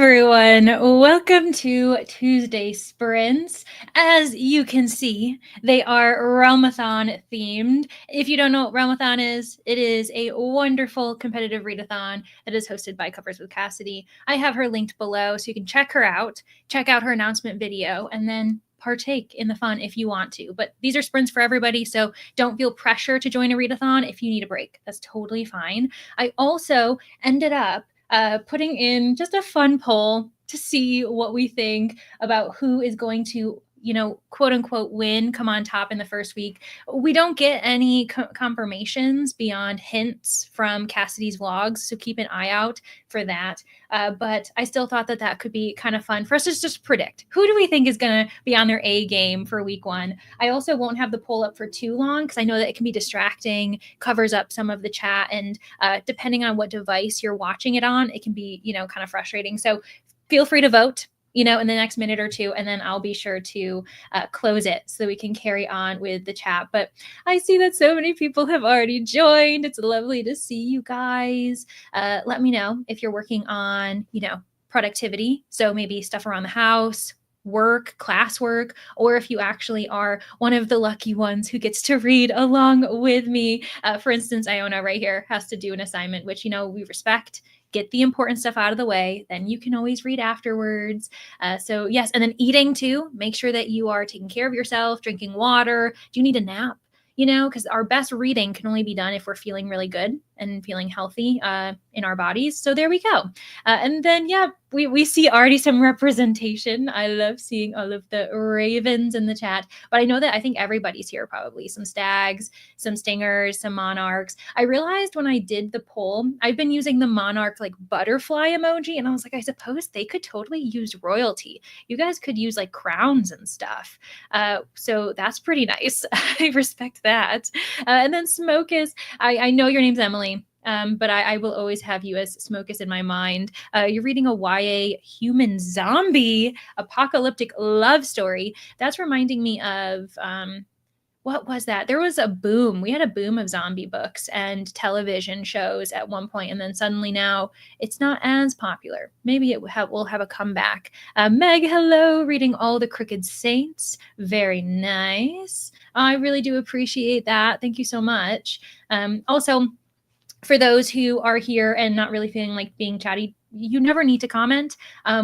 everyone. Welcome to Tuesday Sprints. As you can see, they are Realmathon themed. If you don't know what Realmathon is, it is a wonderful competitive readathon that is hosted by Covers with Cassidy. I have her linked below so you can check her out, check out her announcement video, and then partake in the fun if you want to. But these are sprints for everybody, so don't feel pressure to join a readathon if you need a break. That's totally fine. I also ended up putting in just a fun poll to see what we think about who is going to, quote unquote, win, come on top in the first week. We don't get any confirmations beyond hints from Cassidy's vlogs, so keep an eye out for that. But I still thought that could be kind of fun for us to just predict who do we think is going to be on their A game for week one. I also won't have the poll up for too long because I know that it can be distracting, covers up some of the chat, and depending on what device you're watching it on, it can be, kind of frustrating. So feel free to vote, in the next minute or two, and then I'll be sure to close it so that we can carry on with the chat. But I see that so many people have already joined. It's lovely to see you guys. Let me know if you're working on, productivity. So maybe stuff around the house, work, classwork, or if you actually are one of the lucky ones who gets to read along with me. For instance, Iona right here has to do an assignment, which, we respect. Get the important stuff out of the way, then you can always read afterwards. So yes, and then eating too. Make sure that you are taking care of yourself, drinking water. Do you need a nap? Because our best reading can only be done if we're feeling really good and feeling healthy in our bodies. So there we go. And then, we see already some representation. I love seeing all of the ravens in the chat, but I think everybody's here probably. Some stags, some stingers, some monarchs. I realized when I did the poll, I've been using the monarch butterfly emoji, and I was like, I suppose they could totally use royalty. You guys could use crowns and stuff. So that's pretty nice. I respect that. And then Smokus, I know your name's Emily. But I will always have you as Smokus in my mind. You're reading a YA human zombie apocalyptic love story. That's reminding me of what was that? There was a boom. We had a boom of zombie books and television shows at one point, and then suddenly now it's not as popular. Maybe it will have a comeback. Meg, hello, reading All the Crooked Saints. Very nice. I really do appreciate that. Thank you so much. Also, for those who are here and not really feeling like being chatty, you never need to comment. I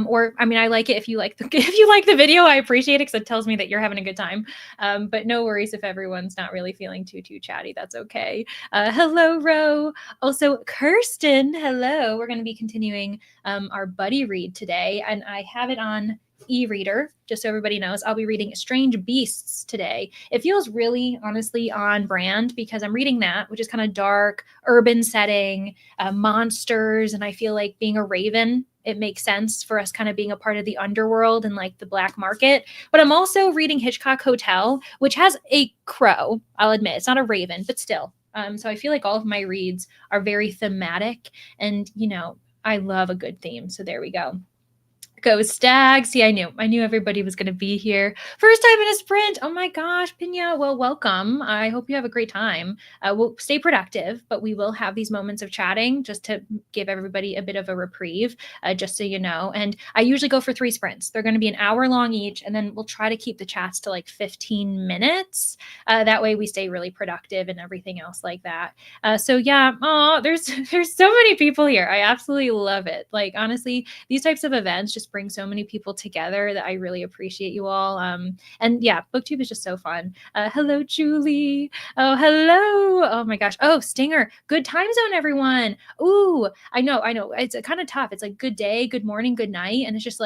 like it if you like the video. I appreciate it because it tells me that you're having a good time. But no worries if everyone's not really feeling too chatty. That's okay. Hello, Ro. Also, Kirsten. Hello. We're going to be continuing our buddy read today, and I have it on e-reader, just so everybody knows. I'll be reading Strange Beasts today. It feels really, honestly, on brand because I'm reading that, which is kind of dark, urban setting, monsters, and I feel like being a raven, it makes sense for us kind of being a part of the underworld and the black market. But I'm also reading Hitchcock Hotel, which has a crow. I'll admit, it's not a raven, but still. So I feel like all of my reads are very thematic, and I love a good theme. So there we go. Go Stags. See, I knew everybody was going to be here. First time in a sprint. Oh my gosh, Pinya. Well, welcome. I hope you have a great time. We'll stay productive, but we will have these moments of chatting just to give everybody a bit of a reprieve, just so you know. And I usually go for 3 sprints. They're going to be an hour long each, and then we'll try to keep the chats to 15 minutes. That way we stay really productive and everything else like that. So yeah, there's so many people here. I absolutely love it. Honestly, these types of events just bring so many people together that I really appreciate you all. And yeah, BookTube is just so fun. Hello, Julie. Oh, hello. Oh my gosh. Oh, Stinger. Good time zone, everyone. Ooh, I know. It's kind of tough. It's good day, good morning, good night. And it's just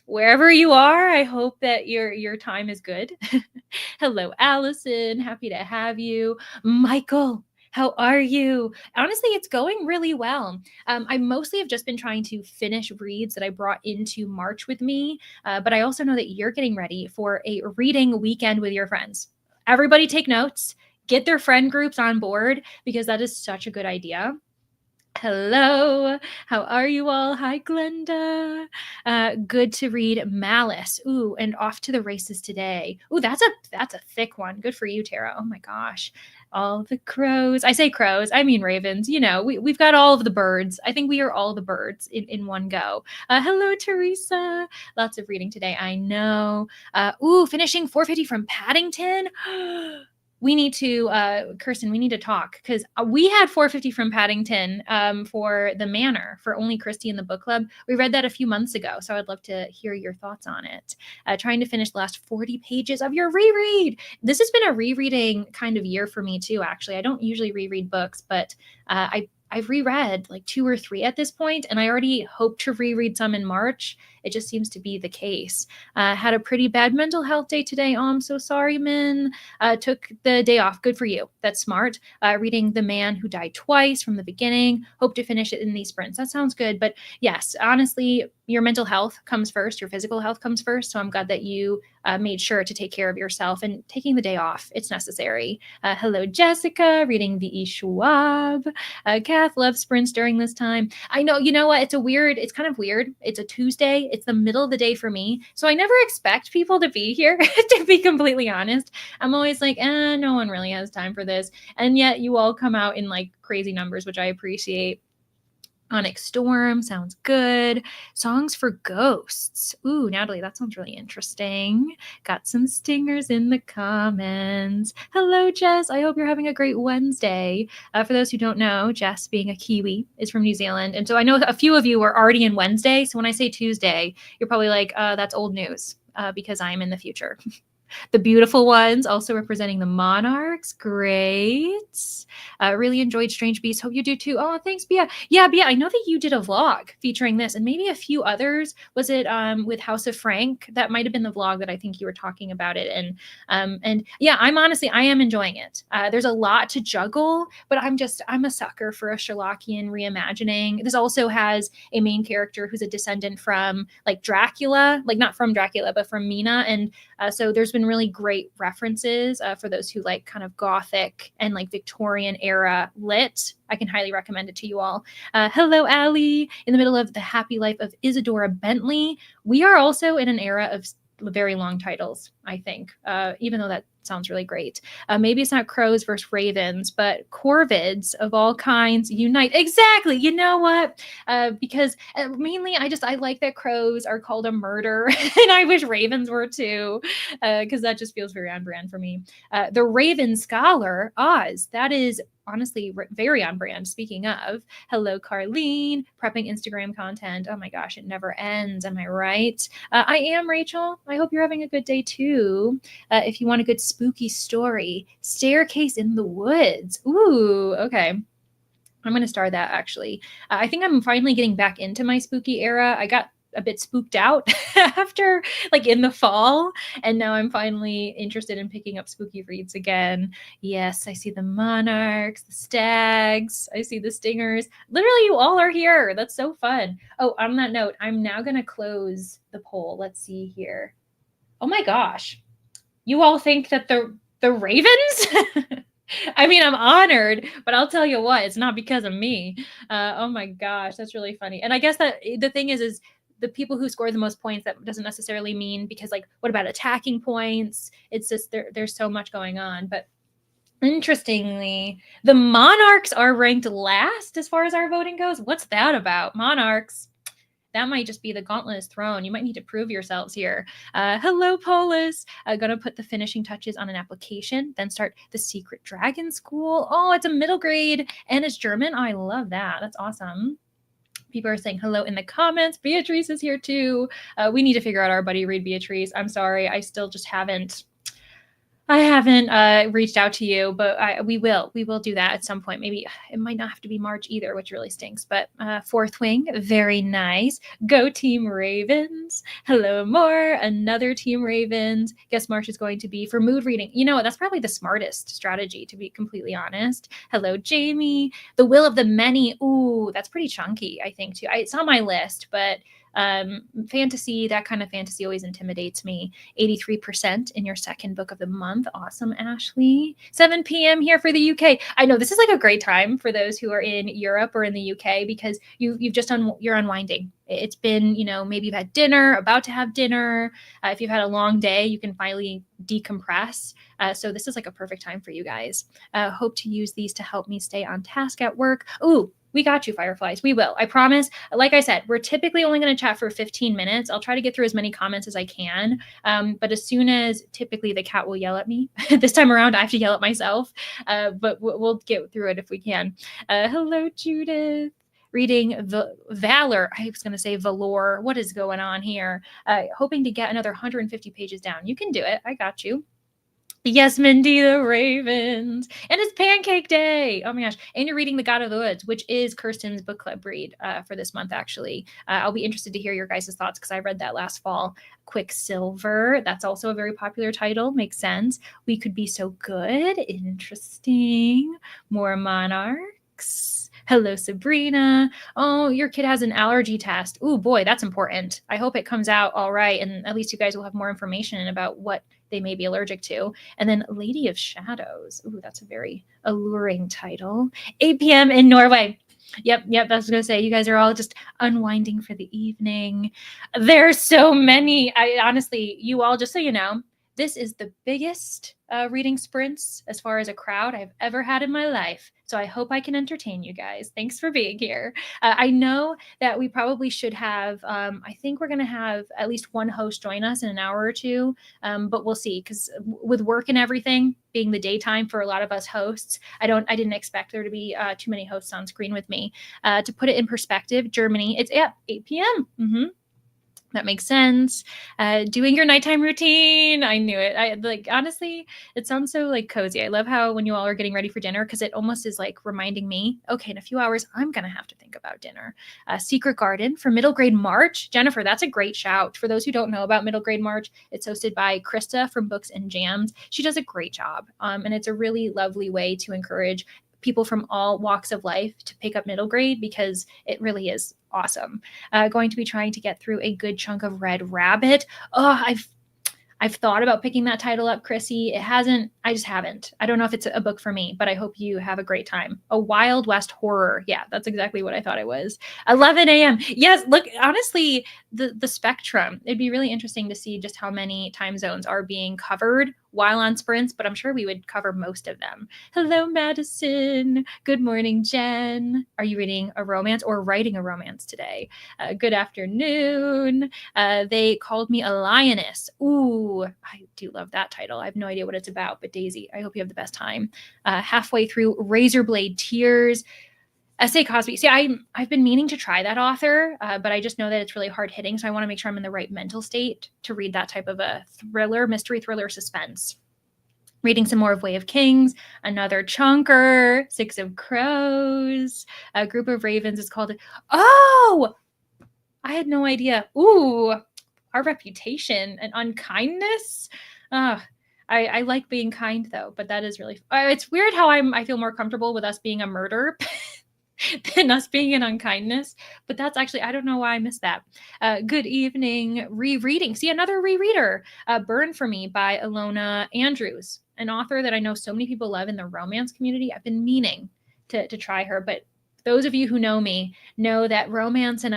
wherever you are, I hope that your time is good. Hello, Allison. Happy to have you. Michael, how are you? Honestly, it's going really well. I mostly have just been trying to finish reads that I brought into March with me, but I also know that you're getting ready for a reading weekend with your friends. Everybody take notes, get their friend groups on board, because that is such a good idea. Hello, how are you all? Hi, Glenda. Good to read Malice. Ooh, and Off to the Races Today. Ooh, that's a thick one. Good for you, Tara. Oh my gosh. All the crows. I say crows, I mean ravens. You know, we've got all of the birds. I think we are all the birds in one go. Hello, Teresa. Lots of reading today, I know. Finishing 450 from Paddington. We need to, Kirsten, we need to talk because we had 450 from Paddington for The Manor for Only Christie in the book club. We read that a few months ago, so I'd love to hear your thoughts on it. Trying to finish the last 40 pages of your reread. This has been a rereading kind of year for me too, actually. I don't usually reread books, but I've reread like 2 or 3 at this point, and I already hope to reread some in March. It just seems to be the case. Had a pretty bad mental health day today. Oh, I'm so sorry, Min. Took the day off. Good for you. That's smart. Reading The Man Who Died Twice from the beginning. Hope to finish it in these sprints. That sounds good. But yes, honestly, your mental health comes first. Your physical health comes first. So I'm glad that you made sure to take care of yourself and taking the day off. It's necessary. Hello, Jessica. Reading V.E. Schwab. Kath loves sprints during this time. I know, you know what? It's kind of weird. It's a Tuesday. It's the middle of the day for me. So I never expect people to be here, to be completely honest. I'm always like, no one really has time for this. And yet you all come out in like crazy numbers, which I appreciate. Onyx Storm sounds good. Songs for Ghosts. Ooh, Natalie, that sounds really interesting. Got some stingers in the comments. Hello, Jess. I hope you're having a great Wednesday. For those who don't know, Jess, being a Kiwi, is from New Zealand. And so I know a few of you are already in Wednesday. So when I say Tuesday, you're probably like, that's old news because I'm in the future. The beautiful ones also representing the monarchs. Great. Really enjoyed Strange Beasts. Hope you do too. Oh, thanks, Bia. Yeah, Bia, I know that you did a vlog featuring this and maybe a few others. Was it with House of Frank? That might have been the vlog that I think you were talking about it. And yeah, I am enjoying it. There's a lot to juggle, but I'm a sucker for a Sherlockian reimagining. This also has a main character who's a descendant from like Dracula, like not from Dracula, but from Mina. And so there's been really great references for those who like kind of Gothic and like Victorian era lit. I can highly recommend it to you all. Hello, Allie. In the middle of The Happy Life of Isadora Bentley. We are also in an era of very long titles, I think, even though that sounds really great. Maybe it's not crows versus ravens, but corvids of all kinds unite. Exactly. You know what? Because mainly I like that crows are called a murder and I wish ravens were too, because that just feels very on brand for me. The Raven Scholar, Oz, that is honestly very on brand. Speaking of, hello, Carlene, prepping Instagram content. Oh my gosh, it never ends. Am I right? I am, Rachel. I hope you're having a good day too. If you want a good spooky story, Staircase in the Woods. Ooh, okay. I'm going to start that actually. I think I'm finally getting back into my spooky era. I got a bit spooked out after like in the fall, and now I'm finally interested in picking up spooky reads again. Yes, I see the monarchs, the stags, I see the stingers. Literally, you all are here. That's so fun. Oh, on that note, I'm now going to close the poll. Let's see here. Oh my gosh. You all think that the ravens? I mean, I'm honored, but I'll tell you what, it's not because of me. Oh my gosh, that's really funny. And I guess that the thing is the people who score the most points, that doesn't necessarily mean because like, what about attacking points? It's just there's so much going on. But interestingly, the monarchs are ranked last as far as our voting goes. What's that about? Monarchs. That might just be the gauntlet is thrown. You might need to prove yourselves here. Hello, Polis. Gonna put the finishing touches on an application, then start the Secret Dragon School. Oh, it's a middle grade and it's German. Oh, I love that. That's awesome. People are saying hello in the comments. Beatrice is here too. We need to figure out our buddy read, Beatrice. I'm sorry. I still just haven't reached out to you, but we will do that at some point. Maybe it might not have to be March either, which really stinks, but Fourth Wing, very nice. Go Team Ravens. Hello, more. Another Team Ravens. Guess March is going to be for mood reading. You know, that's probably the smartest strategy, to be completely honest. Hello, Jamie. The Will of the Many. Ooh, Ooh, that's pretty chunky, I think, too. It's on my list, but fantasy, that kind of fantasy always intimidates me. 83% in your second book of the month. Awesome, Ashley. 7 p.m. here for the UK. I know this is like a great time for those who are in Europe or in the UK because you've just you're unwinding. It's been, maybe you've had dinner, about to have dinner. If you've had a long day, you can finally decompress. So this is like a perfect time for you guys. Hope to use these to help me stay on task at work. Ooh, we got you, Fireflies. We will. I promise. Like I said, we're typically only going to chat for 15 minutes. I'll try to get through as many comments as I can. But as soon as typically the cat will yell at me, this time around, I have to yell at myself. But we'll get through it if we can. Hello, Judith. Reading Valor. I was going to say Valor. What is going on here? Hoping to get another 150 pages down. You can do it. I got you. Yes, Mindy the Ravens. And it's Pancake Day. Oh my gosh. And you're reading The God of the Woods, which is Kirsten's book club read for this month, actually. I'll be interested to hear your guys' thoughts because I read that last fall. Quicksilver. That's also a very popular title. Makes sense. We Could Be So Good. Interesting. More Monarchs. Hello, Sabrina. Oh, your kid has an allergy test. Oh boy, that's important. I hope it comes out all right. And at least you guys will have more information about what they may be allergic to. And then Lady of Shadows. Ooh, that's a very alluring title. 8 p.m. in Norway. Yep. I was going to say, you guys are all just unwinding for the evening. There's so many. I honestly, you all, just so you know, this is the biggest reading sprints as far as a crowd I've ever had in my life. So I hope I can entertain you guys. Thanks for being here. I know that we probably should have, I think we're going to have at least one host join us in an hour or two, but we'll see. Because with work and everything being the daytime for a lot of us hosts, I didn't expect there to be too many hosts on screen with me. To put it in perspective, Germany, it's 8 p.m. Mm-hmm. That makes sense. Doing your nighttime routine. I knew it. Honestly, it sounds so like cozy. I love how when you all are getting ready for dinner, because it almost is like reminding me, okay, in a few hours, I'm going to have to think about dinner. Secret Garden for Middle Grade March. Jennifer, that's a great shout. For those who don't know about Middle Grade March, it's hosted by Krista from Books and Jams. She does a great job. And it's a really lovely way to encourage people from all walks of life to pick up middle grade because it really is awesome. Going to be trying to get through a good chunk of Red Rabbit. Oh, I've thought about picking that title up, Chrissy. I just haven't. I don't know if it's a book for me, but I hope you have a great time. A Wild West horror. Yeah, that's exactly what I thought it was. 11 a.m. Yes, look, honestly, the spectrum. It'd be really interesting to see just how many time zones are being covered while on sprints, but I'm sure we would cover most of them. Hello, Madison. Good morning, Jen. Are you reading a romance or writing a romance today? Good afternoon. They called me a lioness. Ooh, I do love that title. I have no idea what it's about, but Daisy, I hope you have the best time. Halfway through Razorblade Tears. S.A. Cosby. See, I've been meaning to try that author, but I just know that it's really hard hitting. So I want to make sure I'm in the right mental state to read that type of a thriller, mystery thriller, suspense. Reading some more of Way of Kings, another chunker, Six of Crows, a Group of Ravens is called. Oh, I had no idea. Ooh, Our Reputation and Unkindness. I like being kind though, but that is really. It's weird how I feel more comfortable with us being a murder than us being in unkindness. But that's actually, I don't know why I missed that. Good evening, rereading. See, another rereader. Burn for Me by Ilona Andrews, an author that I know so many people love in the romance community. I've been meaning to try her, but those of you who know me know that romance and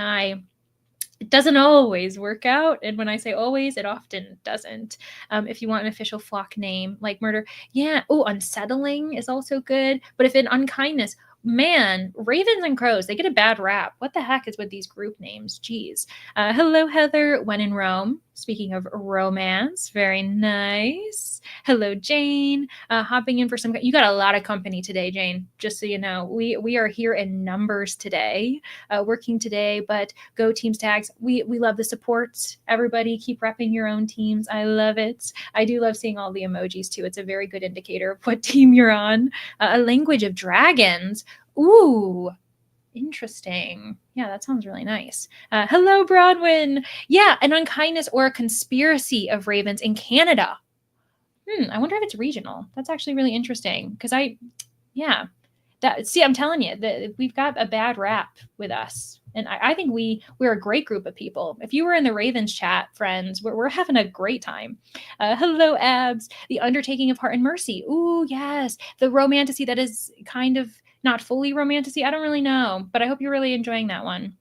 it doesn't always work out. And when I say always, it often doesn't. If you want an official flock name like murder, yeah. Oh, Unsettling is also good. But if in unkindness, man, Ravens and Crows, they get a bad rap. What the heck is with these group names? Jeez. Hello, Heather. When in Rome. Speaking of romance, very nice. Hello, Jane. Hopping in for some. You got a lot of company today, Jane. Just so you know, we are here in numbers today, working today. But go Teams Tags. We love the supports. Everybody, keep repping your own teams. I love it. I do love seeing all the emojis too. It's a very good indicator of what team you're on. A Language of Dragons. Ooh. Interesting. Yeah, that sounds really nice. Hello, Bronwyn. Yeah, an unkindness or a conspiracy of ravens in Canada. I wonder if it's regional. That's actually really interesting because yeah, See, I'm telling you that we've got a bad rap with us. And I think we're a great group of people. If you were in the Ravens chat, friends, we're having a great time. Hello, Abs. The Undertaking of Heart and Mercy. Ooh, yes. The romantasy that is kind of not fully romantasy. I don't really know, but I hope you're really enjoying that one.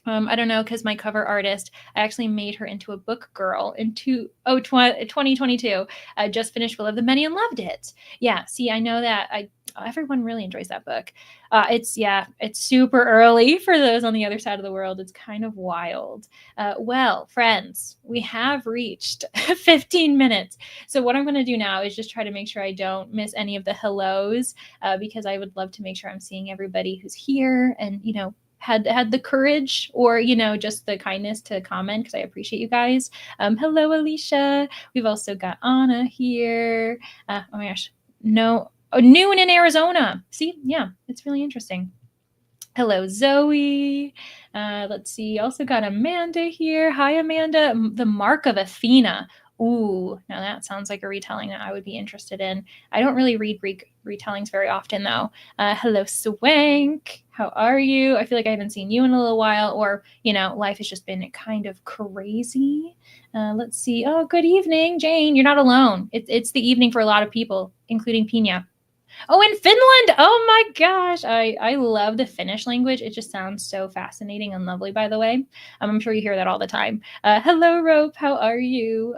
I don't know, because my cover artist, I actually made her into a book girl in 2022. I just finished Will of the Many and loved it. Yeah, see, I know that everyone really enjoys that book. It's super early for those on the other side of the world. It's kind of wild. Well, friends, we have reached 15 minutes. So what I'm going to do now is just try to make sure I don't miss any of the hellos, because I would love to make sure I'm seeing everybody who's here and, had the courage or just the kindness to comment, because I appreciate you guys. Hello, Alicia. We've also got Anna here. Oh my gosh, no, noon in Arizona. See, yeah, it's really interesting. Hello, Zoe. Let's see. Also got Amanda here. Hi, Amanda. The Mark of Athena. Ooh, now that sounds like a retelling that I would be interested in. I don't really read Greek retellings very often, though. Hello, Swank. How are you? I feel like I haven't seen you in a little while, or, life has just been kind of crazy. Let's see. Oh, good evening, Jane. You're not alone. It's the evening for a lot of people, including Pina. Oh, in Finland! Oh my gosh, I love the Finnish language. It just sounds so fascinating and lovely. By the way, I'm sure you hear that all the time. Hello, Rope. How are you?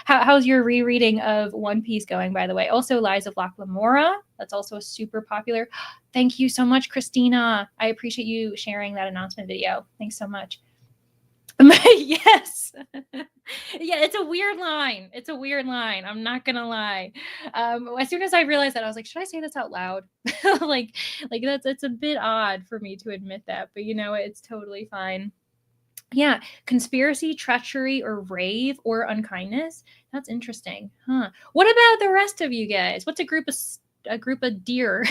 How's your rereading of One Piece going? By the way, also Lies of Locke Lamora. That's also a super popular. Thank you so much, Christina. I appreciate you sharing that announcement video. Thanks so much. Yes. Yeah, it's a weird line. It's a weird line. I'm not gonna lie. As soon as I realized that, I was like, should I say this out loud? like, that's it's a bit odd for me to admit that, but it's totally fine. Yeah, conspiracy, treachery, or rave or unkindness. That's interesting, huh? What about the rest of you guys? What's a group of deer?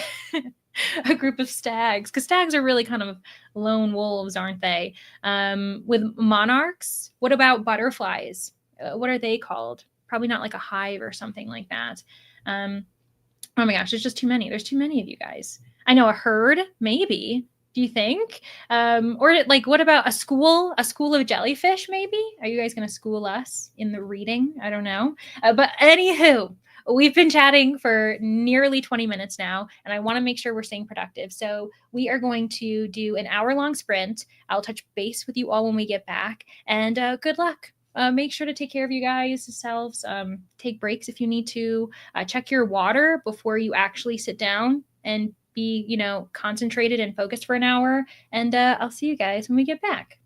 A group of stags, because stags are really kind of lone wolves, aren't they? With monarchs, what about butterflies? What are they called? Probably not like a hive or something like that. Um, oh my gosh, there's just too many. There's too many of you guys. I know a herd, maybe. Do you think? Or like, what about a school? A school of jellyfish, maybe? Are you guys going to school us in the reading? I don't know. But anywho, we've been chatting for nearly 20 minutes now, and I want to make sure we're staying productive. So we are going to do an hour-long sprint. I'll touch base with you all when we get back, and good luck. Make sure to take care of you guys' selves. Take breaks if you need to. Check your water before you actually sit down and be, concentrated and focused for an hour. And I'll see you guys when we get back.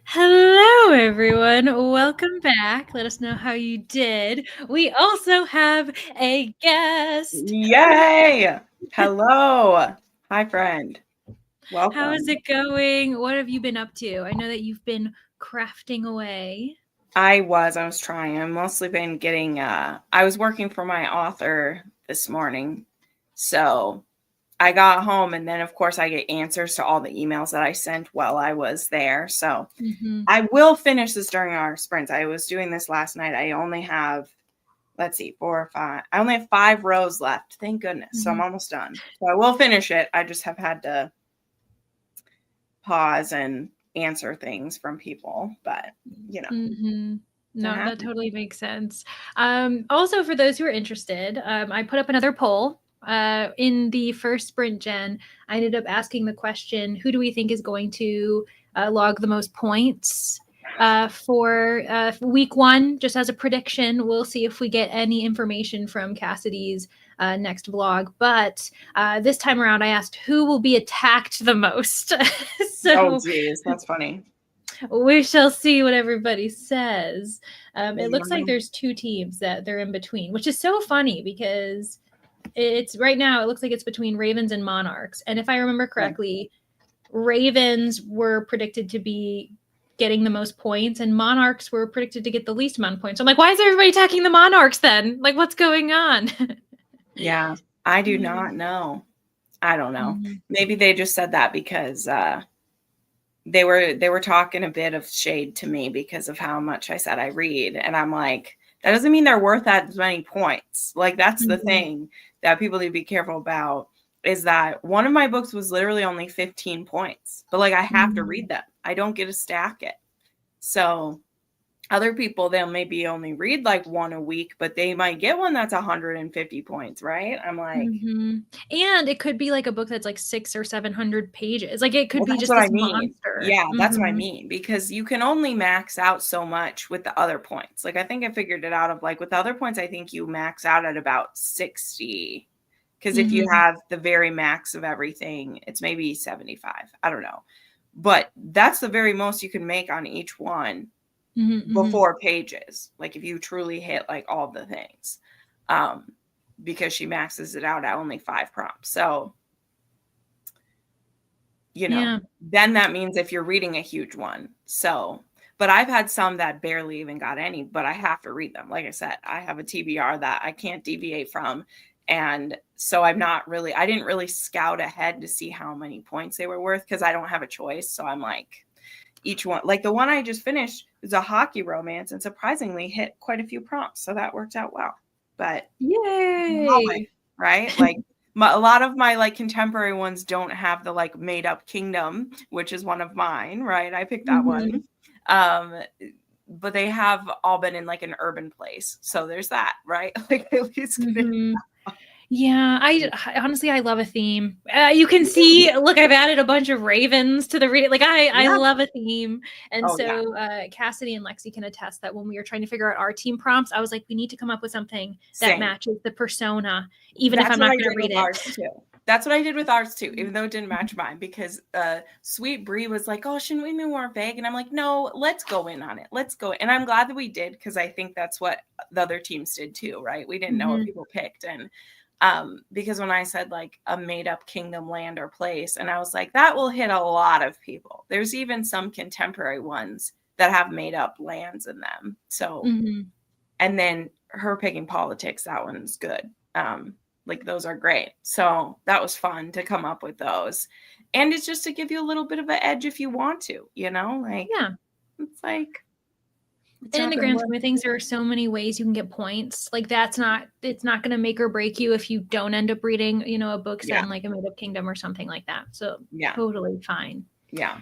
Hello, everyone. Welcome back. Let us know how you did. We also have a guest. Yay! Hello. Hi, friend. How is Welcome. it going? What have you been up to? I know that you've been crafting away. I was trying. I've mostly been getting, I was working for my author this morning. So I got home and then, of course, I get answers to all the emails that I sent while I was there. So Mm-hmm. I will finish this during our sprints. I was doing this last night. I only have, let's see, 4 or 5. I only have 5 rows left. Thank goodness. So Mm-hmm. I'm almost done. So I will finish it. I just have had to pause and answer things from people, but Mm-hmm. that No, that happens. totally makes sense. Also, for those who are interested, I put up another poll. In the first sprint gen, I ended up asking the question, who do we think is going to log the most points for week one? Just as a prediction, we'll see if we get any information from Cassidy's next vlog. But this time around, I asked who will be attacked the most. Oh, So geez, that's funny. we shall see what everybody says. It looks like Yeah. there's two teams that they're in between, which is so funny because it's right now it looks like it's between Ravens and Monarchs. And if I remember correctly, Ravens were predicted to be getting the most points and Monarchs were predicted to get the least amount of points. So I'm like, why is everybody attacking the Monarchs then? Like, what's going on? Yeah, I do not know. I don't know. Mm-hmm. Maybe they just said that because they were talking a bit of shade to me because of how much I said I read, and I'm like, that doesn't mean they're worth that many points. Like, that's the Mm-hmm. thing that people need to be careful about, is that one of my books was literally only 15 points, but like I have to read them. I don't get to stack it. So other people, they'll maybe only read like one a week, but they might get one that's 150 points, right? I'm like, Mm-hmm. And it could be like a book that's like 600 or 700 pages. Like it could well, be that's just what I this mean. monster. Yeah, that's what I Mm-hmm. mean, because you can only max out so much with the other points. Like, I think I figured it out of like with the other points, I think you max out at about 60. Because if you Mm-hmm. have the very max of everything, it's maybe 75. I don't know. But that's the very most you can make on each one Mm-hmm. before pages, like if you truly hit like all the things, um because she maxes it out at only 5 prompts. So Yeah. then that means if you're reading a huge one. So but I've had some that barely even got any, but I have to read them. Like I said, I have a TBR that I can't deviate from, and so I didn't really scout ahead to see how many points they were worth, because I don't have a choice. So I'm like, each one, like the one I just finished is a hockey romance and surprisingly hit quite a few prompts. So that worked out well. But Yay. right? Like a lot of my like contemporary ones don't have the like made up kingdom, which is one of mine, right? I picked that Mm-hmm. one. Um, but they have all been in like an urban place. So there's that, right? Like at least get it. Mm-hmm. Yeah, honestly I love a theme. You can see, look, I've added a bunch of ravens to the reading. Like I Yeah. love a theme, and Oh yeah. so Cassidy and Lexi can attest that when we were trying to figure out our team prompts, I was like, we need to come up with something that Same. matches the persona, even if That's I'm what not I going to did read with it. ours too. That's what I did with ours too, even though it didn't match mine, because Sweet Brie was like, "Oh, shouldn't we be more vague?" And I'm like, "No, let's go in on it. Let's go." And I'm glad that we did, because I think that's what the other teams did too, right? We didn't know what Mm-hmm. people picked, and because when I said like a made up kingdom, land, or place, and I was like, that will hit a lot of people. There's even some contemporary ones that have made up lands in them. So, Mm-hmm. and then her picking politics, that one's good. Like those are great. So that was fun to come up with those. And it's just to give you a little bit of an edge if you want to, like Yeah. it's like it's And in not the gonna grand work. scheme of things, there are so many ways you can get points. Like it's not going to make or break you if you don't end up reading, a book set Yeah. in like a made up kingdom or something like that. So Yeah. totally fine. Yeah.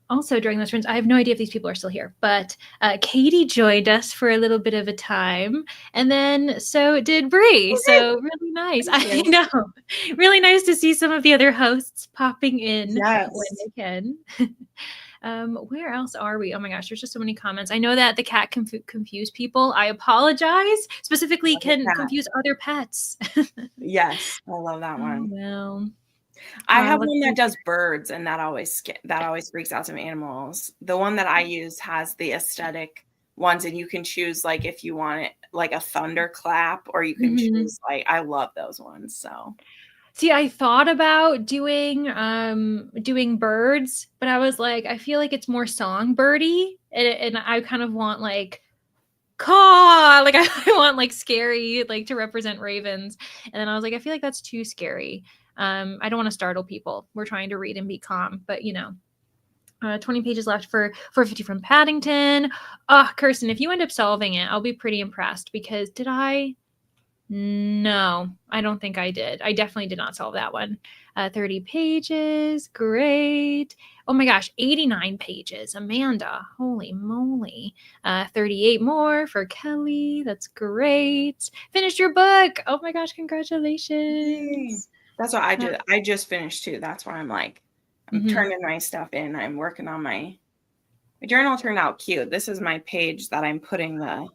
Also, during those runs, I have no idea if these people are still here, but Katie joined us for a little bit of a time, and then so did Bree. Okay. So really nice. Thank I you. know, really nice to see some of the other hosts popping in when Yes. they can. Where else are we? Oh my gosh, there's just so many comments. I know that the cat can confuse people. I apologize. Specifically, Love the can cat. confuse other pets. Yes. I love that Oh one. well. I have Let's one that see. does birds, and that always freaks out some animals. The one that I use has the aesthetic ones, and you can choose like if you want it like a thunderclap, or you can Mhm. choose like I love those ones. So See, I thought about doing birds, but I was like, I feel like it's more songbirdy, and I kind of want like caw, like I want like scary, like to represent ravens. And then I was like, I feel like that's too scary. I don't want to startle people. We're trying to read and be calm, but 20 pages left for 450 from Paddington. Oh, Kirsten, if you end up solving it, I'll be pretty impressed because did I? No, I don't think I did. I definitely did not solve that one. 30 pages. Great. Oh my gosh, 89 pages. Amanda, holy moly. 38 more for Kelly. That's great. Finished your book. Oh my gosh, yay. congratulations. That's what I Uh, did. I just finished too. That's why I'm mhm. turning my stuff in. I'm working on my journal turned out cute. This is my page that I'm putting the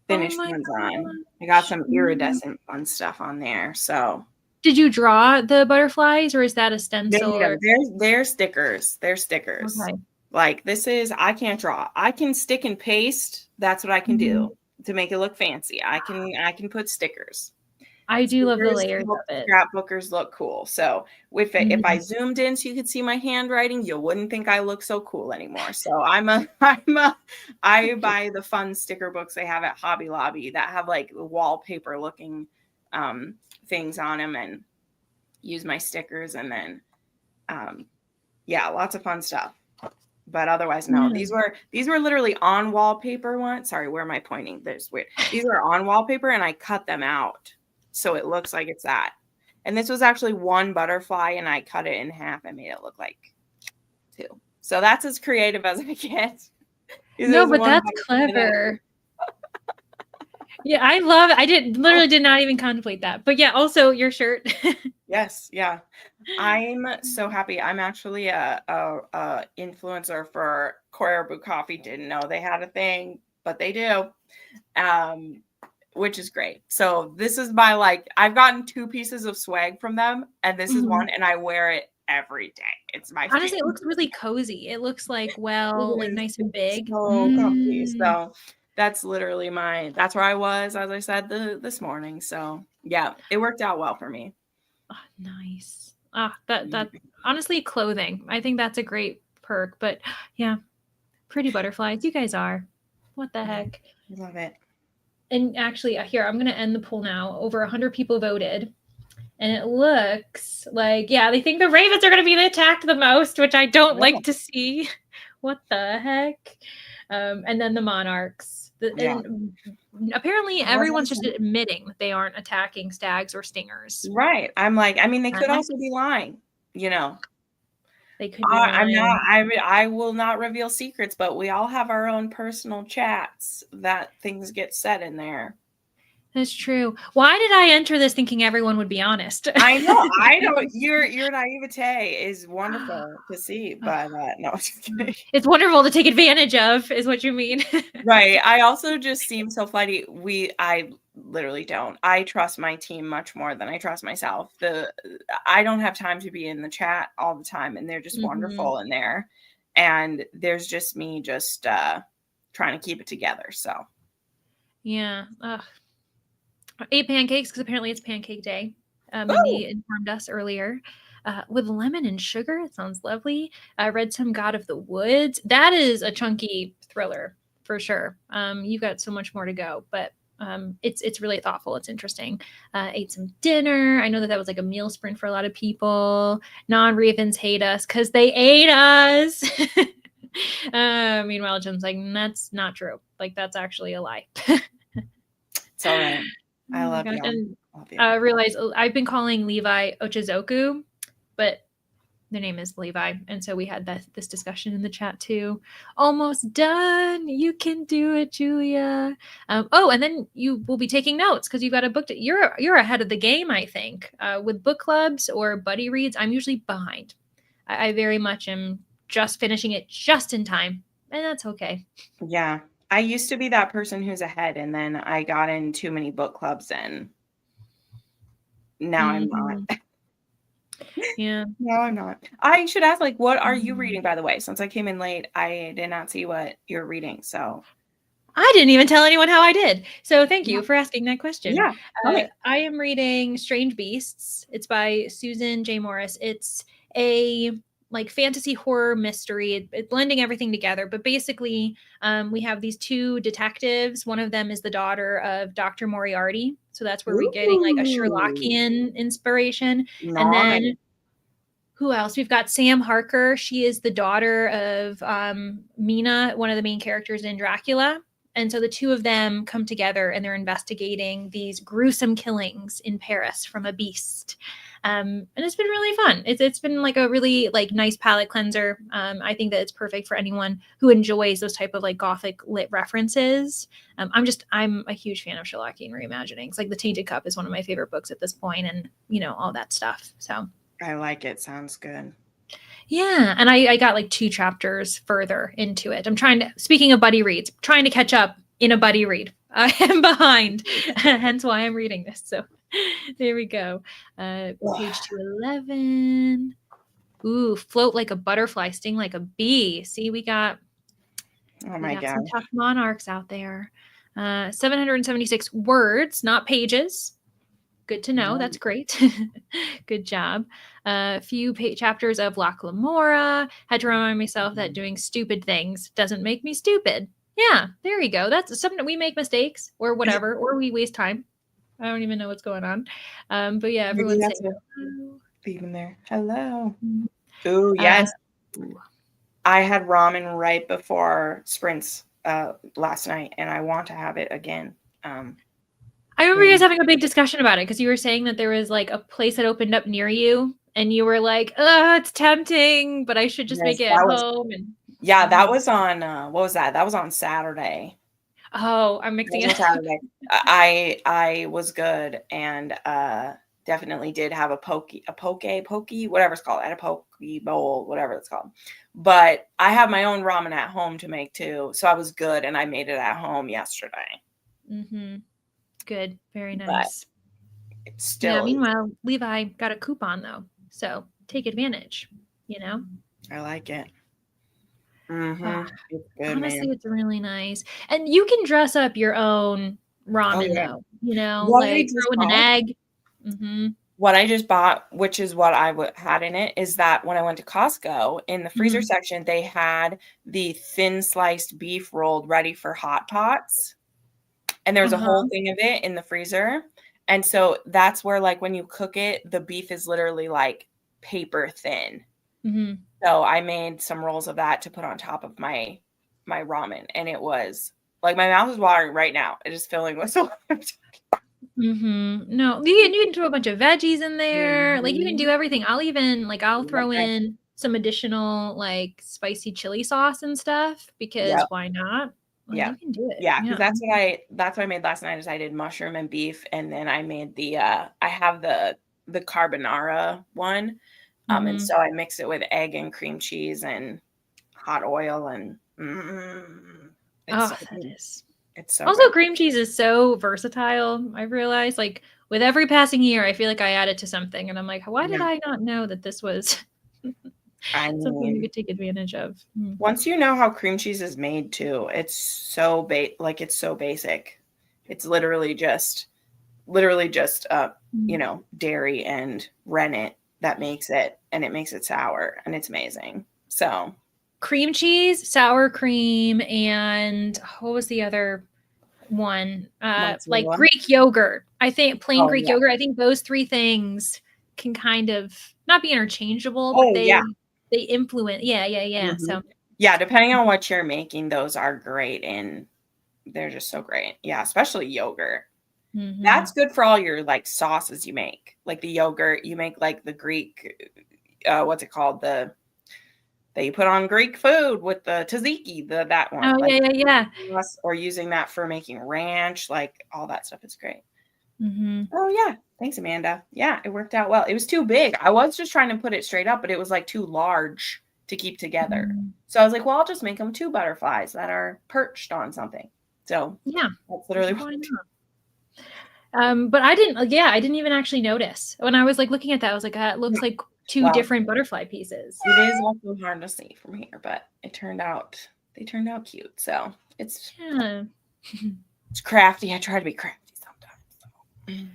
Oh finished my ones on. I got gosh. some iridescent fun stuff on there. So Did you draw the butterflies or is that a no, stencil no, or they're stickers. They're stickers. okay. Like I can't draw. I can stick and paste. That's what I can Mhm. do to make it look fancy. I can put stickers. I do love the Stickers layers help of it. scrapbookers look cool. So if I Mhm. zoomed in so you could see my handwriting, you wouldn't think I look so cool anymore. So I buy the fun sticker books they have at Hobby Lobby that have like wallpaper looking things on them, and use my stickers, and then um, yeah, lots of fun stuff. But otherwise, no. Yeah. These were literally on wallpaper ones. Sorry, where am I pointing? There's weird. These were on wallpaper, and I cut them out so it looks like it's that. And this was actually one butterfly, and I cut it in half and made it look like two. So that's as creative as I get. It No, was but one that's butterfly, and clever. Yeah, I love it. I oh, literally did not even contemplate that. But yeah, also your shirt. yes, yeah. I'm so happy. I'm actually a influencer for Korebu Coffee. Didn't know they had a thing, but they do. Um, which is great. So this is my I've gotten 2 pieces of swag from them, and this is Mhm. one, and I wear it every day. It's my Honestly, it favorite. looks really cozy. It looks like, It like is. nice and It's big. so comfy. Mm. So that's literally that's where I was, as I said this morning. So yeah, it worked out well for me. Oh, nice. That honestly clothing. I think that's a great perk. But yeah, pretty butterflies. You guys are. What the heck? I love it. And actually, here, I'm going to end the poll now. Over 100 people voted. And it looks like, yeah, they think the Ravens are going to be attacked the most, which I don't Yeah. like to see. What the heck? And then the Monarchs. Yeah. And apparently, I wasn't everyone's just admitting that they aren't attacking stags or stingers. right. I'm like, I mean, they could Uh, also be lying, you know. they could be I'm not. lying. I will not reveal secrets, but we all have our own personal chats that things get said in there. That's true. Why did I enter this thinking everyone would be honest? I know. I don't. Your naivete is wonderful to see, but no, just kidding. It's wonderful to take advantage of, is what you mean. Right. I also just seem so flighty. I literally don't. I trust my team much more than I trust myself. I don't have time to be in the chat all the time, and they're just Mhm. wonderful in there. And there's just me just trying to keep it together. So Yeah. Ugh. Ate pancakes because apparently it's pancake day. oh, Mindy informed us earlier. With lemon and sugar, it sounds lovely. I read some God of the Woods. That is a chunky thriller for sure. You got so much more to go, but it's really thoughtful. It's interesting. Ate some dinner. I know that was like a meal sprint for a lot of people. Non-Ravens hate us because they ate us. Meanwhile, Jim's like, that's not true. Like that's actually a lie. it's all right. Oh I my love gosh. you. And Love you. I realized I've been calling Levi Ochizoku, but their name is Levi. And so we had this discussion in the chat too. Almost done. You can do it, Julia. Oh, and then you will be taking notes because you've got a book. You're ahead of the game, I think. With book clubs or buddy reads, I'm usually behind. I very much am just finishing it just in time, and that's okay. Yeah. I used to be that person who's ahead, and then I got in too many book clubs, and now I'm Mhm. not. Yeah. No, I'm not. I should ask, like, what are you reading, by the way? Since I came in late, I did not see what you're reading. So, I didn't even tell anyone how I did. So thank yeah, you for asking that question. yeah. Tell me. I am reading Strange Beasts. It's by Susan J. Morris. It's a like fantasy horror mystery. It's blending everything together. But basically, we have these two detectives. One of them is the daughter of Dr. Moriarty. So that's where we're getting like a Ooh, Sherlockian inspiration. And nice. then who else? We've got Sam Harker. She is the daughter of Mina, one of the main characters in Dracula. And so the two of them come together and they're investigating these gruesome killings in Paris from a beast. And it's been really fun. It's been like a really like nice palate cleanser. I think that it's perfect for anyone who enjoys those type of like gothic lit references. I'm a huge fan of Sherlockian reimaginings. Like The Tainted Cup is one of my favorite books at this point, and all that stuff. So I like it. Sounds good. yeah, and I got like 2 chapters further into it. I'm trying to, speaking of buddy reads, trying to catch up in a buddy read. I am behind, hence why I'm reading this. So there we go. Page 211. Ooh, float like a butterfly, sting like a bee. See, we got Oh we my got some gosh. tough monarchs out there. 776 words, not pages. Good to know. That's great. Good job. A few chapters of La Clamora. Had to remind myself that doing stupid things doesn't make me stupid. Yeah, there you go. That's something. We make mistakes or whatever, or we waste time. I don't even know what's going on. But yeah, Maybe everyone's that's saying a hello. theme in there. Hello. Mhm. Ooh, Uh, yes. I had ramen right before sprints last night, and I want to have it again. I remember you guys And having a big discussion about it because you were saying that there was like a place that opened up near you, and you were like, "Oh, it's tempting, but I should just make yes, it at that was home." And yeah, that Mhm. was on what was that? That was on Saturday. Oh, I'm That mixing was it on up. Saturday. I was good and definitely did have a pokey, whatever it's called. I had a poke bowl, whatever it's called. But I have my own ramen at home to make too. So I was good and I made it at home yesterday. Mm-hmm. Good. Very But nice. it Yeah. still is. Meanwhile, Levi got a coupon though, so take advantage. You know. I like it. Oh, It's good, honestly, man. it's really nice, and you can dress up your own Oh ramen yeah. though. You know, What I like just throw in an bought egg. Mm-hmm. What I just bought, which is what I had in it, is that when I went to Costco, in the freezer Mm-hmm. section, they had the thin sliced beef rolled ready for hot pots. And there's Uh a whole huh. thing of it in the freezer. And so that's where, like, when you cook it, the beef is literally like paper thin. Mm-hmm. So I made some rolls of that to put on top of my ramen. And it was like my mouth is watering right now. It is filling with so much. Mm-hmm. No, you can throw a bunch of veggies in there. Like you can do Mhm. everything. I'll throw Okay. in some additional like spicy chili sauce and stuff because Yep. why not? Like Yeah. you can do it. Yeah, because Yeah. that's what I made last night is I did mushroom and beef, and then I made I have the carbonara one, and Mm-hmm. so I mix it with egg and cream cheese and hot oil and it's so Oh, that good. is. It's so Also, good. cream cheese is so versatile. I realized, like, with every passing year, I feel like I add it to something, and I'm like, why did Yeah. I not know that this was I something we mean, could take advantage of? Mm. once you know how cream cheese is made too, it's so like it's so basic. It's literally just Mm. dairy and rennet that makes it, and it makes it sour, and it's amazing. So Cream cheese, sour cream, and what was the other one? Like mozzarella. Greek yogurt. I think plain Oh Greek yeah. yogurt. I think those 3 things can kind of not be interchangeable, but Oh yeah. they influence. Yeah, yeah, yeah. hmm So, Yeah, depending on what you're making, those are great, and they're just so great. Yeah, especially yogurt. mhm. That's good for all your like sauces you make. Like the yogurt, you make like the Greek what's it called? The that you put on Greek food with the tzatziki, that one. Oh Like yeah, yeah, yeah. or using that for making ranch, like all that stuff is great. Mhm. Oh yeah. Thanks, Amanda. Yeah, it worked out well. It was too big. I was just trying to put it straight up, but it was like too large to keep together. Mm. So I was like, well, I'll just make them two butterflies that are perched on something. So Yeah. that's literally what Why not? But I didn't. Yeah, I didn't even actually notice when I was like looking at that. I was like, it looks like two different butterfly pieces. It is also hard to see from here, but they turned out cute. So it's crafty. I try to be crafty sometimes.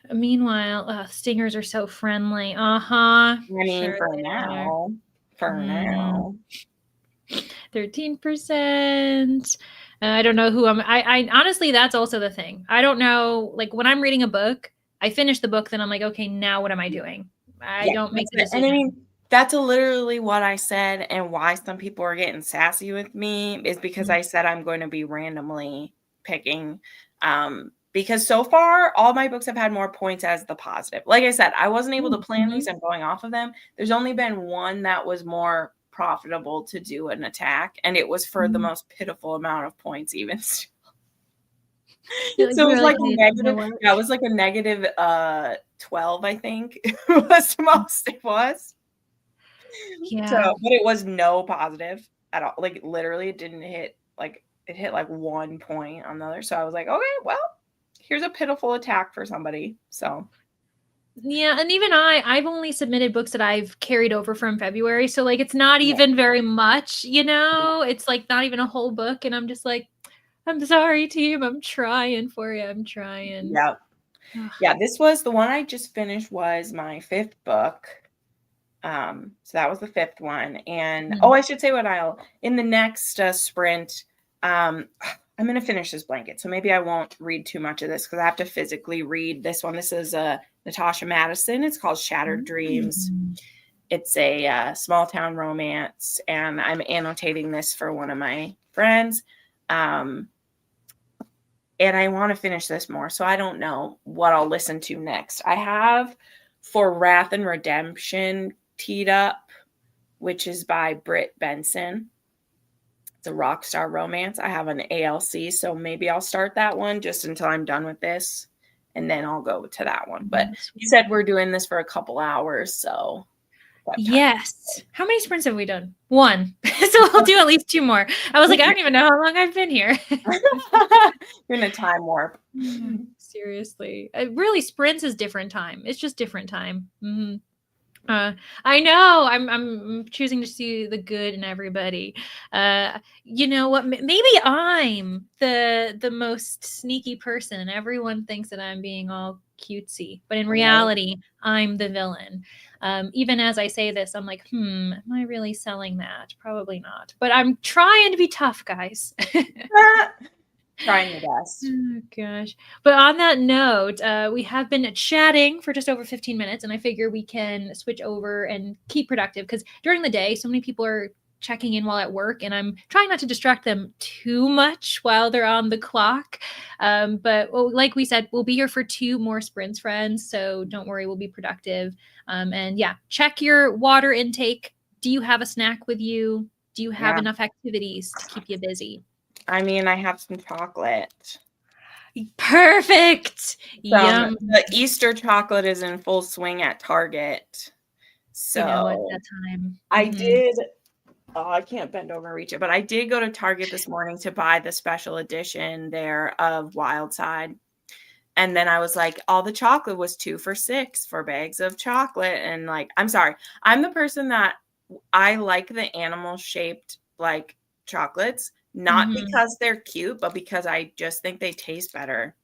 So. Meanwhile, stingers are so friendly. I mean, Sure for now. For now. 13%. I don't know who I honestly, that's also the thing. I don't know, like when I'm reading a book, I finish the book, then I'm like, okay, now what am I doing? I don't make the decision. And I mean, that's literally what I said, and why some people are getting sassy with me is because I said I'm going to be randomly picking. Because so far, all my books have had more points as the positive. Like I said, I wasn't able to plan these. I'm going off of them. There's only been one that was more profitable to do an attack, and it was for the most pitiful amount of points, even still. So it was like a negative. Yeah, it was like a negative 12, I think. Was the most it was. Yeah. So, but it was no positive at all. Like literally, it didn't hit. Like it hit like 1 point on the other. So I was like, okay, well, here's a pitiful attack for somebody. So. Yeah, and even I've only submitted books that I've carried over from February, so like it's not even very much, you know. It's like not even a whole book, and I'm just like, I'm sorry, team. I'm trying for you. I'm trying. Yeah. Yeah, this was the one I just finished was my 5th book. So that was the 5th one. And I should say what in the next sprint, I'm going to finish this blanket. So maybe I won't read too much of this because I have to physically read this one. This is Natasha Madison. It's called Shattered Dreams. It's a small town romance, and I'm annotating this for one of my friends. And I want to finish this more, so I don't know what I'll listen to next. I have For Wrath and Redemption teed up, which is by Britt Benson. It's a rock star romance. I have an ALC, so maybe I'll start that one just until I'm done with this, and then I'll go to that one. But you said we're doing this for a couple hours, so. Yes. How many sprints have we done? 1. So we'll do at least 2 more. I was like, I don't even know how long I've been here. You're in a time warp. Seriously. Really, sprints is different time. It's just different time. I know. I'm choosing to see the good in everybody. You know what? Maybe I'm the most sneaky person. Everyone thinks that I'm being all cutesy, but in reality, I'm the villain. Even as I say this, I'm like, am I really selling that? Probably not. But I'm trying to be tough, guys. Trying your best. Oh, gosh. But on that note, we have been chatting for just over 15 minutes, and I figure we can switch over and keep productive because during the day, so many people are checking in while at work, and I'm trying not to distract them too much while they're on the clock. But like we said, we'll be here for 2 more sprints, friends, so don't worry, we'll be productive. And yeah, check your water intake. Do you have a snack with you? Do you have enough activities to keep you busy? I mean, I have some chocolate. Perfect. Yum. The Easter chocolate is in full swing at Target. So you know, at that time. I did. Oh, I can't bend over and reach it, but I did go to Target this morning to buy the special edition there of Wild Side. And then I was like, all the chocolate was 2 for $6 for bags of chocolate. And like, I'm sorry, I'm the person that I like the animal shaped like chocolates. Not because they're cute, but because I just think they taste better.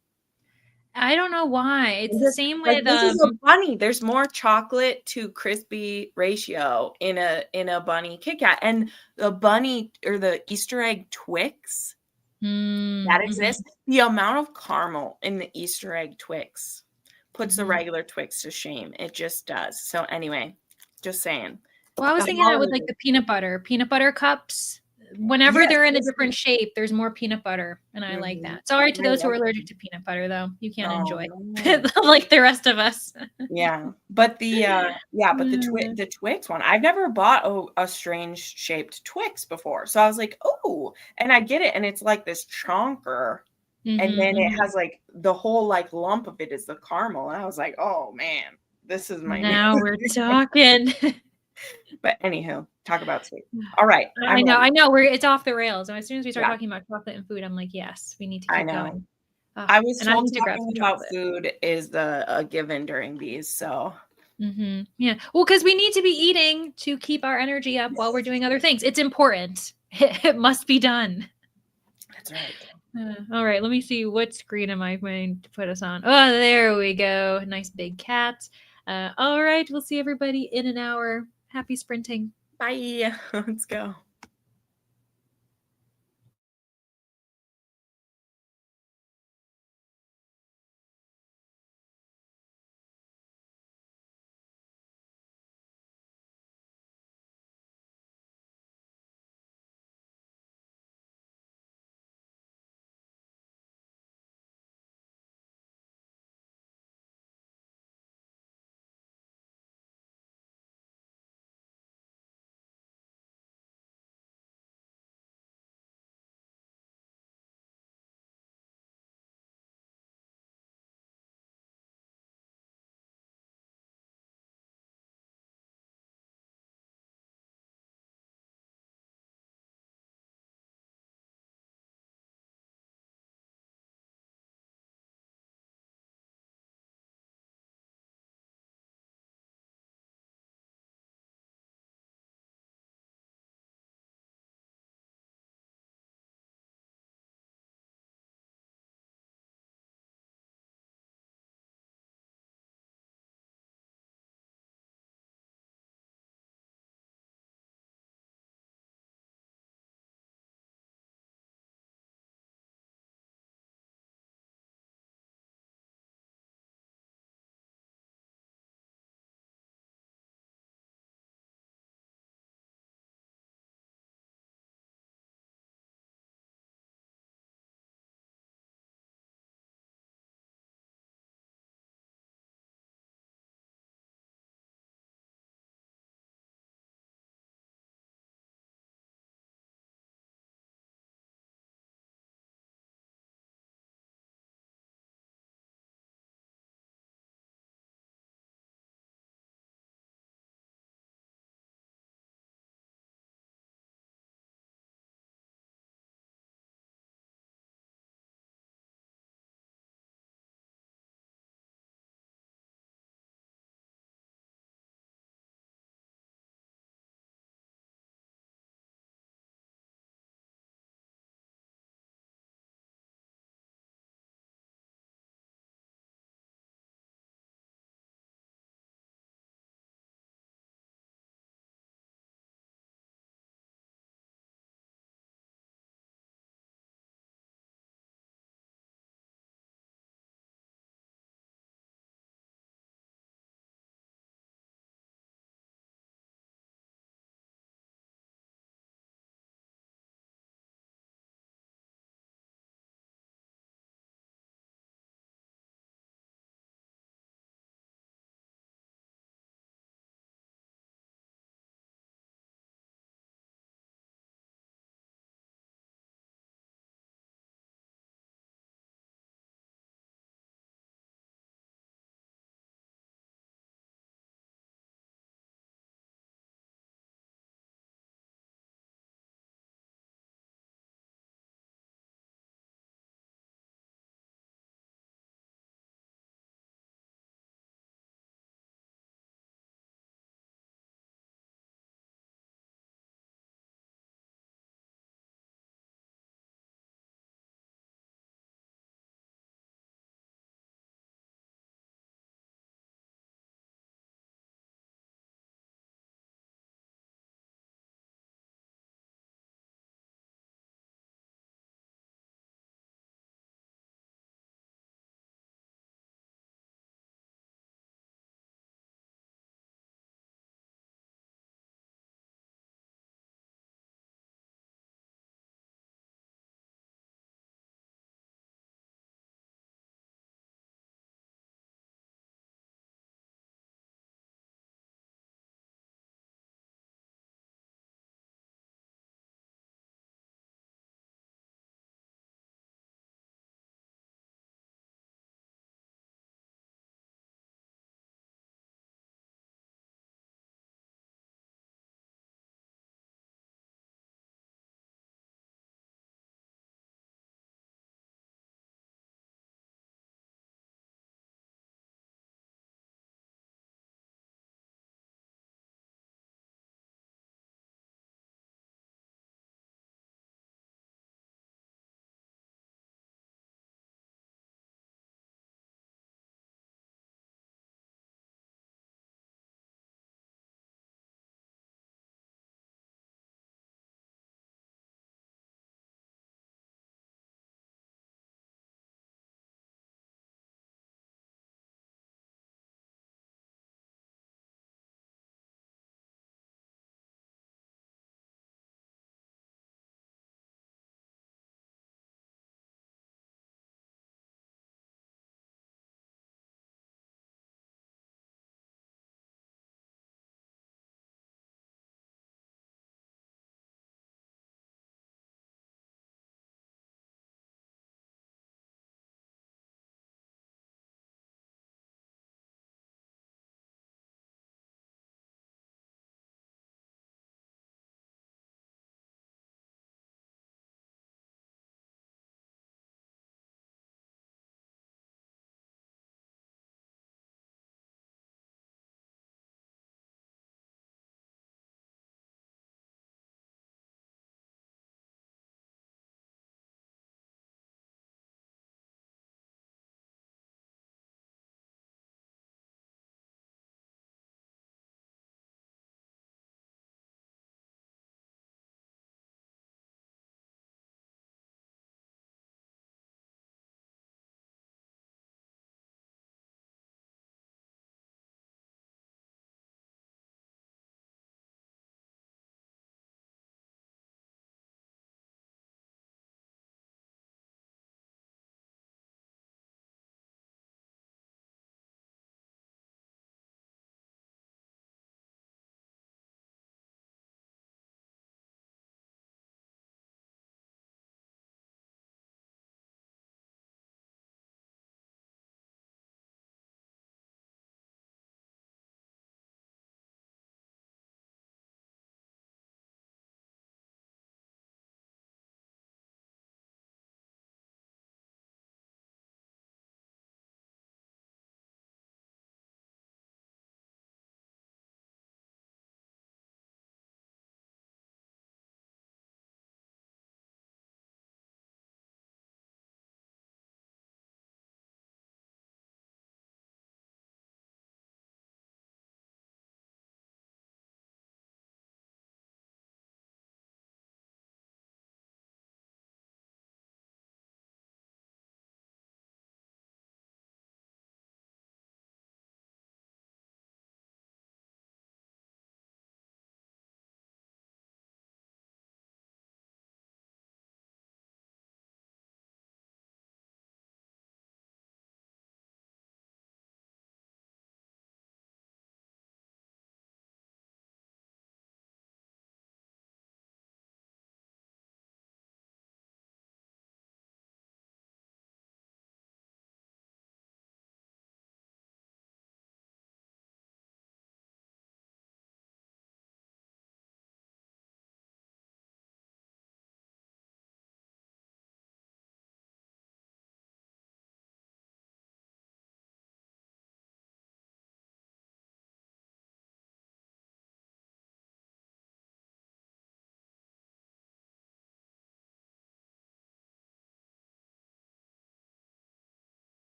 I don't know why. It's the same like, with this is a bunny. There's more chocolate to crispy ratio in a bunny Kit Kat, and the bunny or the Easter egg Twix that exists. The amount of caramel in the Easter egg Twix puts the regular Twix to shame. It just does. So anyway, just saying. Well, I was thinking that with like the peanut butter cups. Whenever they're in a different shape, there's more peanut butter, and I like that. Sorry to those who are allergic to peanut butter, though. You can't enjoy like the rest of us. Yeah, but the Twix one, I've never bought a strange shaped Twix before, so I was like, oh, and I get it, and it's like this chonker, and then it has like the whole like lump of it is the caramel, and I was like, oh man, this is my now we're talking. But anywho, talk about sweet. All right. I know. It's off the rails. And as soon as we start talking about chocolate and food, I'm like, yes, we need to keep going. I was told talking about food is a given during these, so. Yeah. Well, because we need to be eating to keep our energy up while we're doing other things. It's important. It must be done. That's right. All right, let me see what screen am I going to put us on. Oh, there we go. Nice big cat. All right, we'll see everybody in an hour. Happy sprinting. Bye. Let's go.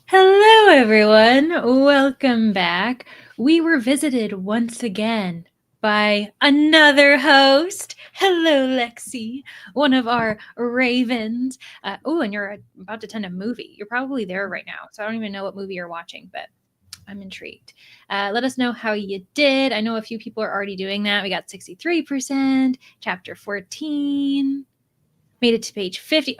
Hello, everyone. Welcome back. We were visited once again by another host. Hello, Lexi, one of our ravens. Oh, and you're about to attend a movie. You're probably there right now, so I don't even know what movie you're watching, but I'm intrigued. Let us know how you did. I know a few people are already doing that. We got 63%, chapter 14, made it to page 50.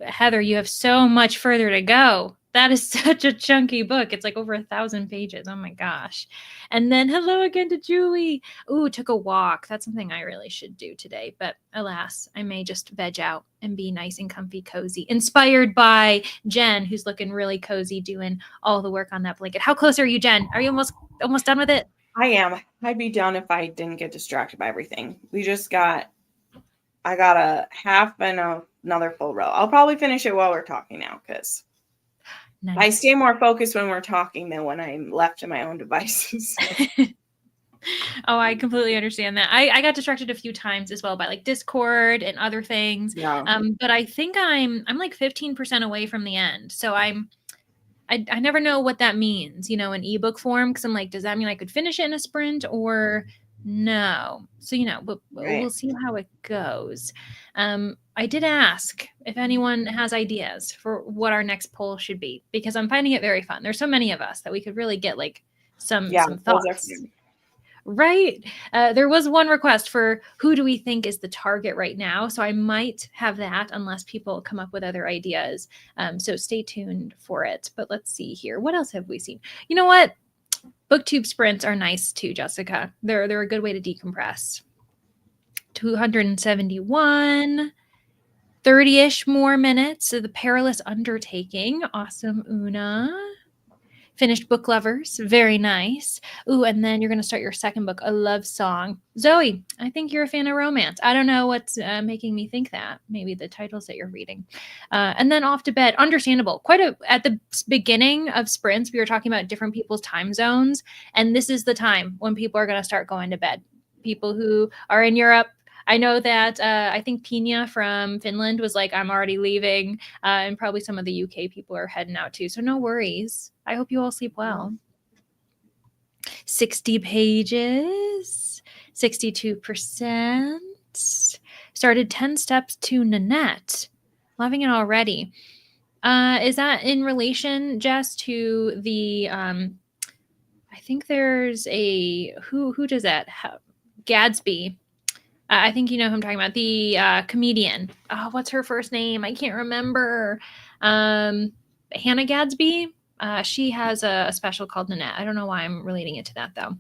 Heather, you have so much further to go. That is such a chunky book. It's like over 1,000 pages. Oh my gosh. And then hello again to Julie. Ooh, took a walk. That's something I really should do today. But alas, I may just veg out and be nice and comfy, cozy. Inspired by Jen, who's looking really cozy, doing all the work on that blanket. How close are you, Jen? Are you almost done with it? I am. I'd be done if I didn't get distracted by everything. I got a half and another full row. I'll probably finish it while we're talking now because Nice. I stay more focused when we're talking than when I'm left to my own devices. Oh, I completely understand that. I got distracted a few times as well by like Discord and other things. Yeah. But I think I'm like 15% away from the end. So I never know what that means, in ebook form, because I'm like, does that mean I could finish it in a sprint or no? So we'll Right. see how it goes. I did ask if anyone has ideas for what our next poll should be, because I'm finding it very fun. There's so many of us that we could really get like some Yeah, those are thoughts. fun. Right. There was one request for who do we think is the target right now. So I might have that unless people come up with other ideas. So stay tuned for it. But let's see here. What else have we seen? You know what? Booktube sprints are nice too, Jessica. They're a good way to decompress. 271, 30-ish more minutes of the perilous undertaking. Awesome, Una. Finished Book Lovers. Very nice. Ooh, and then you're going to start your second book, A Love Song. Zoe, I think you're a fan of romance. I don't know what's making me think that. Maybe the titles that you're reading. And then off to bed. Understandable. At the beginning of sprints, we were talking about different people's time zones. And this is the time when people are going to start going to bed. People who are in Europe. I know that I think Pina from Finland was like, I'm already leaving. And probably some of the UK people are heading out too. So no worries. I hope you all sleep well. 60 pages, 62%. Started 10 steps to Nanette. Loving it already. Is that in relation, Jess, to the I think there's a who does that? Gadsby. I think you know who I'm talking about. The comedian. Oh, what's her first name? I can't remember. Hannah Gadsby. She has a special called Nanette. I don't know why I'm relating it to that though.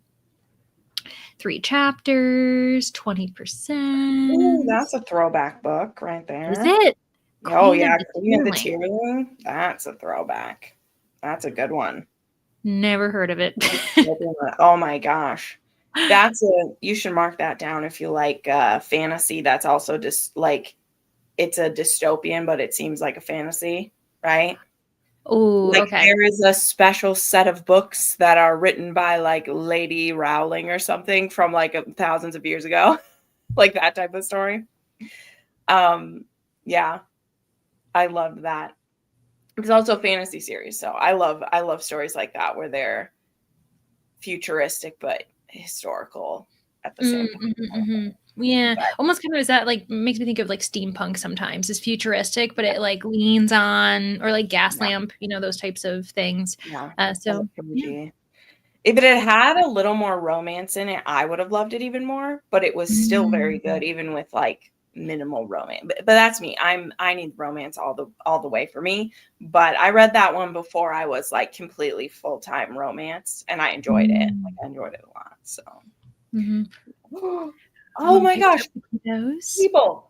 3 chapters, 20%. Ooh, that's a throwback book right there. Is it? Oh yeah, Queen of the Tearling. Tearling. That's a throwback. That's a good one. Never heard of it. Oh my gosh. You should mark that down if you like fantasy that's also just like it's a dystopian, but it seems like a fantasy, right? Oh, Like okay. there is a special set of books that are written by like Lady Rowling or something from like thousands of years ago, like that type of story. Yeah, I loved that. It's also a fantasy series, so I love stories like that where they're futuristic but historical at the same time. Yeah, almost kind of is that like makes me think of like steampunk sometimes. It's futuristic, but it like leans on or like gas Yeah. lamp, those types of things. Yeah. So yeah. If it had had a little more romance in it, I would have loved it even more, but it was still very good, even with like minimal romance. But that's me. I need romance all the way for me. But I read that one before I was like completely full-time romance and I enjoyed it. Like I enjoyed it a lot. So oh my gosh.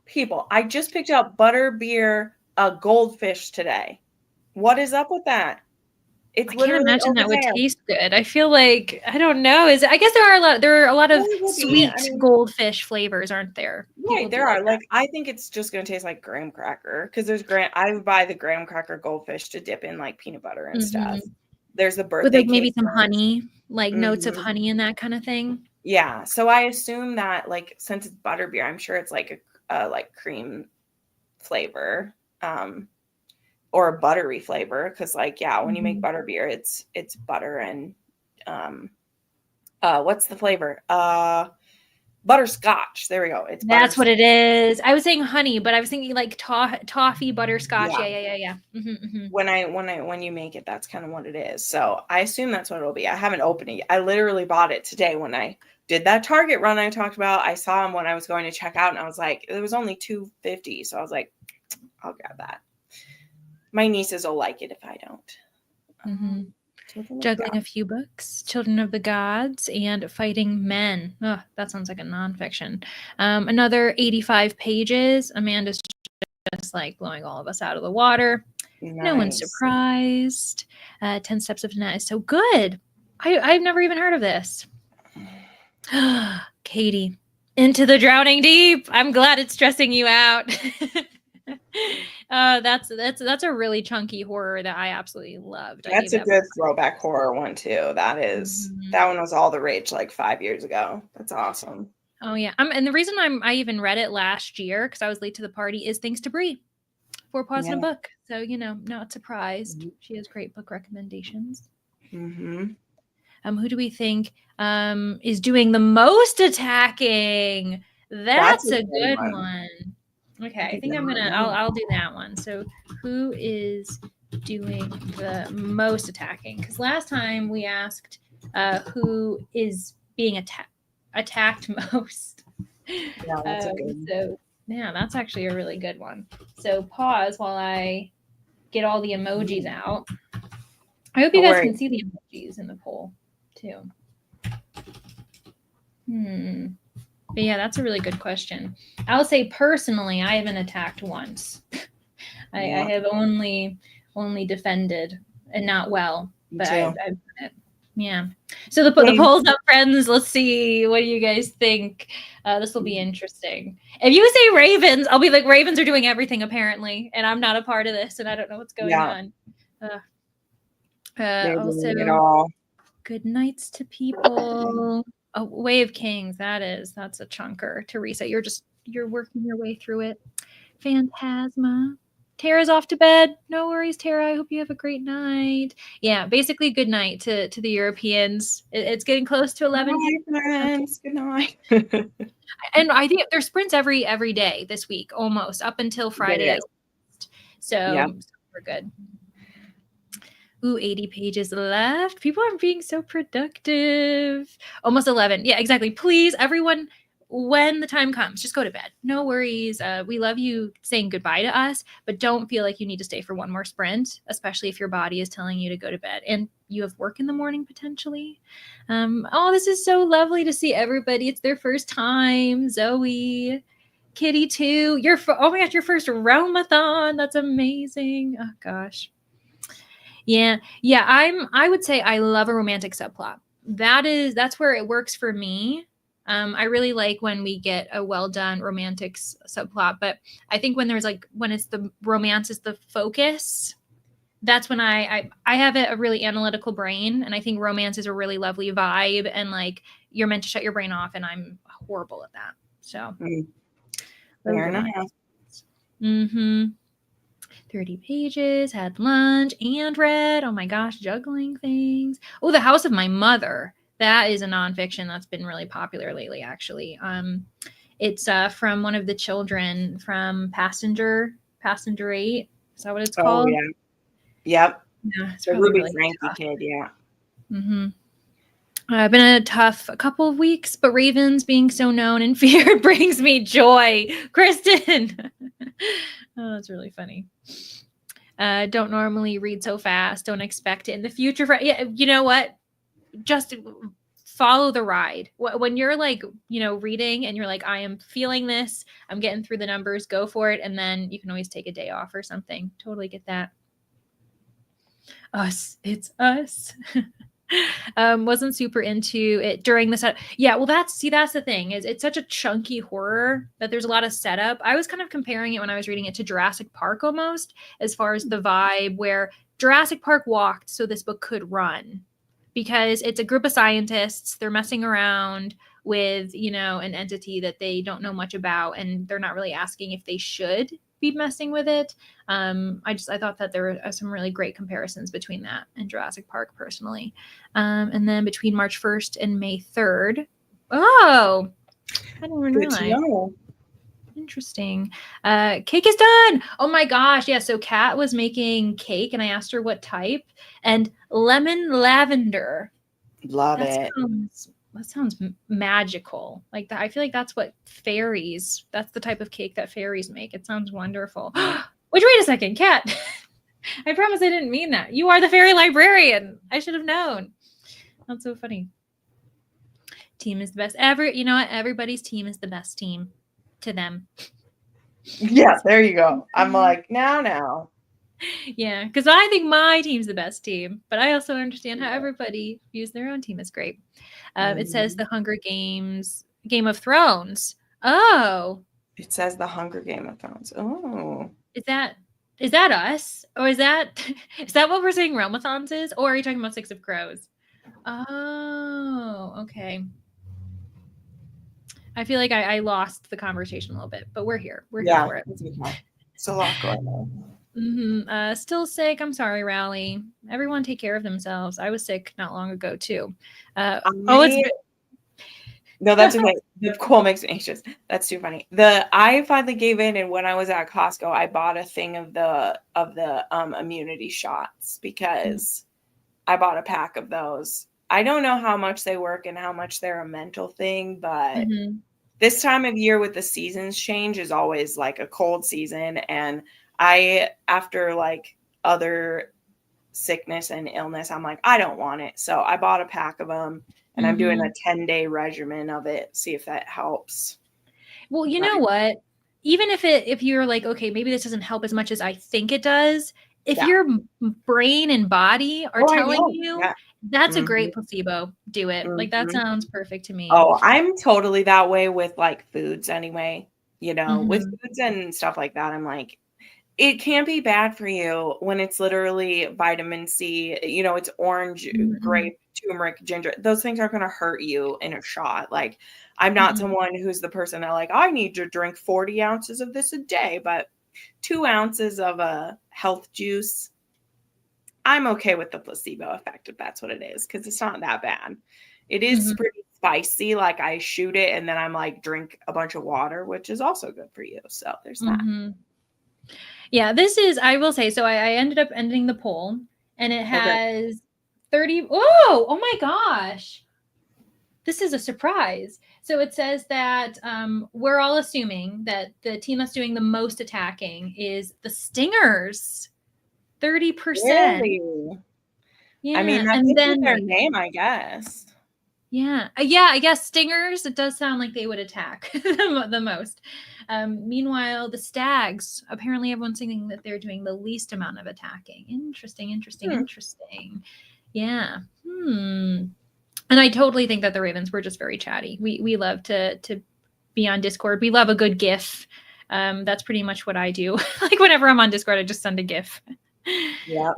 People, I just picked up butterbeer goldfish today. What is up with that? It's I can't literally imagine over that would there. taste good. I feel like I don't know. I guess there are a lot of sweet goldfish flavors, aren't there? Right, there are. Like I think it's just gonna taste like graham cracker because I buy the graham cracker goldfish to dip in like peanut butter and stuff. There's the With birthday like cake maybe some ones. honey, like notes of honey and that kind of thing. Yeah, so I assume that like since it's butterbeer, I'm sure it's like a like cream flavor. or a buttery flavor. Cause like, yeah, when you make Mhm. butterbeer, it's butter and what's the flavor? Butterscotch. There we go. It's That's what butterscotch. it is. I was saying honey, but I was thinking like toffee butterscotch. Yeah. Yeah. When you make it, that's kind of what it is. So I assume that's what it'll be. I haven't opened it yet. I literally bought it today when I did that Target run I talked about. I saw them when I was going to check out, and I was like, it was only $2.50. So I was like, I'll grab that. My nieces will like it if I don't. Mm-hmm. Children of Juggling God. a few books, Children of the Gods, and Fighting Men. Oh, that sounds like a nonfiction. Another 85 pages. Amanda's just like blowing all of us out of the water. No one's Nice. surprised. 10 Steps of Jeanette is so good. I've never even heard of this. Katie, Into the Drowning Deep. I'm glad it's stressing you out. That's a really chunky horror that I absolutely loved. I That's gave a that good throwback horror one too. Mhm. That one was all the rage like 5 years ago. That's awesome. Oh yeah. And the reason I even read it last year because I was late to the party is thanks to Brie for pausing a Yeah. book. So not surprised. She has great book recommendations. Mm-hmm. Who do we think is doing the most attacking? That's That's a a good good one. one. Okay, I I did think not know. I'll do that one. So who is doing the most attacking? Because last time we asked who is being attacked most. Yeah, that's a good one. So yeah, that's actually a really good one. So pause while I get all the emojis out. I hope you Oh, guys wait. can see the emojis in the poll too. But yeah, that's a really good question. I'll say personally, I haven't attacked once. I Yeah, have only defended and not well, me but too. I've done it. Yeah. So the Same. polls up, friends. Let's see. What do you guys think? This will be interesting. If you say Ravens, I'll be like, Ravens are doing everything apparently, and I'm not a part of this, and I don't know what's going Yeah, on. they're Also, doing it all. good nights to people. Oh, Way of Kings. That's a chunker. Teresa, you're working your way through it. Phantasma. Tara's off to bed. No worries, Tara. I hope you have a great night. Yeah, basically good night to the Europeans. It's getting close to 11 Bye, p.m. Okay. friends. Good night. And I think there's sprints every day this week, almost up until Friday There at is. least. Yeah. So we're good. Ooh, 80 pages left. People are being so productive. Almost 11. Yeah, exactly. Please, everyone, when the time comes, just go to bed. No worries. We love you saying goodbye to us, but don't feel like you need to stay for one more sprint, especially if your body is telling you to go to bed and you have work in the morning potentially. Oh, this is so lovely to see everybody. It's their first time. Zoe, Kitty too. Oh my gosh, your first Realmathon. That's amazing. Oh gosh. Yeah. I would say I love a romantic subplot. That's where it works for me. I really like when we get a well done romantic subplot, but I think when it's the romance is the focus, that's when I have a really analytical brain, and I think romance is a really lovely vibe, and like you're meant to shut your brain off, and I'm horrible at that. So Fair those are enough. my. Mm-hmm. 30 pages, had lunch and read. Oh my gosh, juggling things. Oh, The House of My Mother. That is a nonfiction that's been really popular lately, actually. It's from one of the children from Passenger 8. Is that what it's Oh, called? yeah. Yep. Yeah, it's The probably Ruby really Frankie tough. kid. Yeah. Mm-hmm. Been a tough couple of weeks, but Ravens being so known and feared brings me joy. Kristen. Oh, that's really funny. Don't normally read so fast. Don't expect it in the future. Yeah, you know what? Just follow the ride. When you're like, reading and you're like, I am feeling this. I'm getting through the numbers. Go for it, and then you can always take a day off or something. Totally get that. Us, it's us. Wasn't super into it during the set. Yeah, well, that's the thing is it's such a chunky horror that there's a lot of setup. I was kind of comparing it when I was reading it to Jurassic Park almost, as far as the vibe where Jurassic Park walked so this book could run, because it's a group of scientists. They're messing around with an entity that they don't know much about, and they're not really asking if they should be messing with it. I thought that there were some really great comparisons between that and Jurassic Park personally. And then between March 1st and May 3rd. Oh, I didn't even realize. Interesting. Cake is done. Oh my gosh. Yeah. So Kat was making cake and I asked her what type, and lemon lavender. Love it. That sounds magical. Like that. I feel like that's what fairies, that's the type of cake that fairies make. It sounds wonderful. Wait a second, Kat. I promise I didn't mean that. You are the fairy librarian. I should have known. That's so funny. Team is the best. You know what? Everybody's team is the best team to them. Yeah, there you go. I'm like, now. Yeah, because I think my team's the best team, but I also understand how everybody views their own team as great. It says the Hunger Games, Game of Thrones. Oh. It says the Hunger Game of Thrones. Oh. Is that us? Or is that what we're saying Realmathons is? Or are you talking about Six of Crows? Oh, okay. I feel like I lost the conversation a little bit, but we're here. We're here for it. It's a lot going on. Still sick. I'm sorry, Rally. Everyone take care of themselves. I was sick not long ago too. No, that's okay. The cold makes me anxious. That's too funny. I finally gave in, and when I was at Costco, I bought a thing of the immunity shots because I bought a pack of those. I don't know how much they work and how much they're a mental thing, but this time of year with the seasons change is always like a cold season. And after like other sickness and illness, I'm like, I don't want it. So I bought a pack of them and I'm doing a 10-day regimen of it. See if that helps. Well, you know what? Even if you're like, okay, maybe this doesn't help as much as I think it does. If your brain and body are telling you that's a great placebo, do it. Like that sounds perfect to me. Oh, I'm totally that way with like foods anyway. With foods and stuff like that, I'm like, it can't be bad for you when it's literally vitamin C, it's orange, grape, turmeric, ginger. Those things aren't going to hurt you in a shot. Like, I'm not someone who's the person that like, I need to drink 40 ounces of this a day, but 2 ounces of a health juice, I'm okay with the placebo effect if that's what it is, because it's not that bad. It is pretty spicy. Like I shoot it and then I'm like, drink a bunch of water, which is also good for you. So there's that. Yeah, this is, I will say, so I ended up ending the poll and it has 30. Oh my gosh. This is a surprise. So it says that we're all assuming that the team that's doing the most attacking is the Stingers. 30%. Really? Yeah. I mean, that and then their name, I guess. Yeah. I guess Stingers, it does sound like they would attack the most. Meanwhile, the Stags, apparently everyone's thinking that they're doing the least amount of attacking. Interesting. Yeah. And I totally think that the Ravens were just very chatty. We love to be on Discord. We love a good GIF. That's pretty much what I do. Like whenever I'm on Discord, I just send a GIF. Yeah.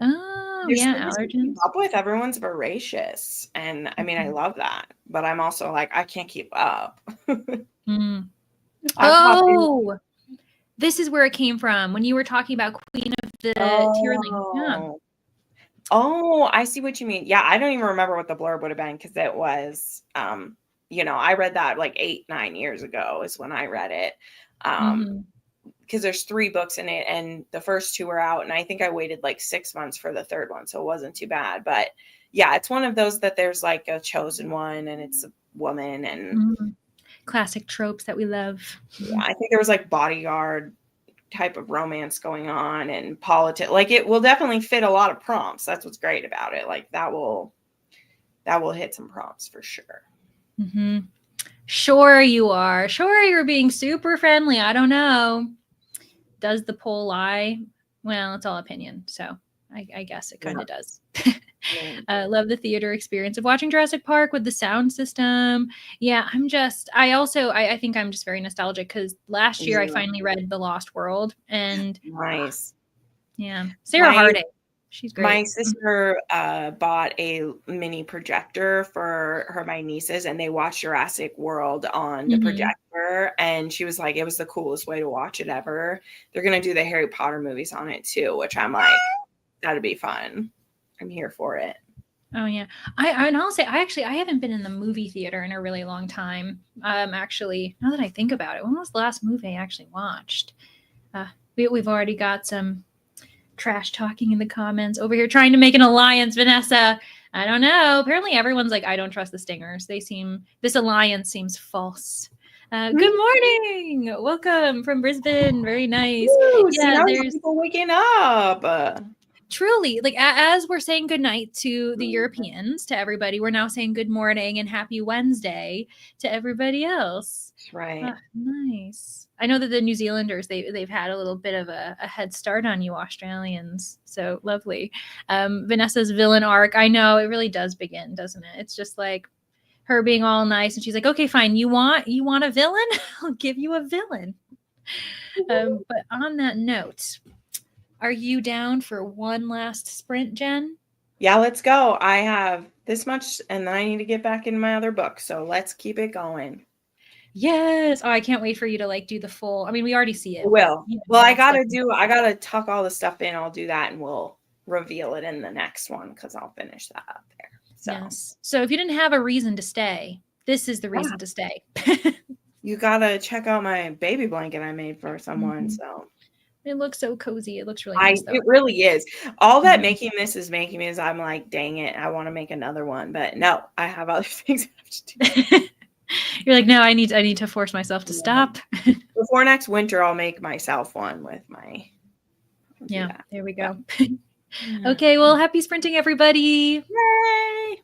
Allergens. Up with everyone's voracious, and I mean, I love that, but I'm also like, I can't keep up. Oh, this is where it came from when you were talking about Queen of the Tyrling. Yeah. Oh, I see what you mean. Yeah, I don't even remember what the blurb would have been because it was, I read that like 8-9 years ago is when I read it. Because there's 3 books in it and the first 2 are out. And I think I waited like 6 months for the 3rd one. So it wasn't too bad. But yeah, it's one of those that there's like a chosen one and it's a woman and classic tropes that we love. Yeah, I think there was like bodyguard type of romance going on and politics. Like it will definitely fit a lot of prompts. That's what's great about it. Like that will hit some prompts for sure. Sure you are. Sure you're being super friendly. I don't know. Does the poll lie? Well, it's all opinion. So I guess it kind of does. Love the theater experience of watching Jurassic Park with the sound system. Yeah, I think I'm just very nostalgic because last year I finally read The Lost World and nice. Yeah. Sarah Harding. She's great. My sister bought a mini projector for my nieces and they watched Jurassic World on the projector and she was like, it was the coolest way to watch it ever. They're gonna do the Harry Potter movies on it too, which I'm like, that'd be fun. I'm here for it. Oh yeah, and I'll say I haven't been in the movie theater in a really long time. Actually, now that I think about it, when was the last movie I actually watched? We've already got some trash talking in the comments over here, trying to make an alliance, Vanessa. I don't know. Apparently, everyone's like, I don't trust the Stingers. This alliance seems false. Good morning. Welcome from Brisbane. Very nice. Woo, see, Yeah, now we have there's people waking up. truly like as we're saying goodnight to the Europeans, to everybody, we're now saying good morning and happy Wednesday to everybody else. That's right. Nice. I know that the New Zealanders, they've had a little bit of a head start on you Australians, so lovely. Vanessa's villain arc, I know it really does begin, doesn't it? It's just like her being all nice, and she's like, okay, fine, you want a villain? I'll give you a villain. But on that note, are you down for one last sprint, Jen? Yeah, let's go. I have this much, and then I need to get back in my other book. So let's keep it going. Yes. Oh, I can't wait for you to like do the full. I mean, we already see it, but Will. you know, Well, it's like I gotta tuck all the stuff in. I'll do that, and we'll reveal it in the next one because I'll finish that up there. So yes. So if you didn't have a reason to stay, this is the yeah, reason to stay. you gotta check out my baby blanket I made for someone. Mhm. So It looks so cozy. It looks really nice, though. it really is. All that Mhm. making this is making me is I'm like, dang it, I want to make another one, but no, I have other things I have to do. You're like, no, I need to force myself to stop. Before next winter, I'll make myself one with my. I'll do Yeah, that. there we Yeah. go. Okay, well, happy sprinting, everybody. Yay!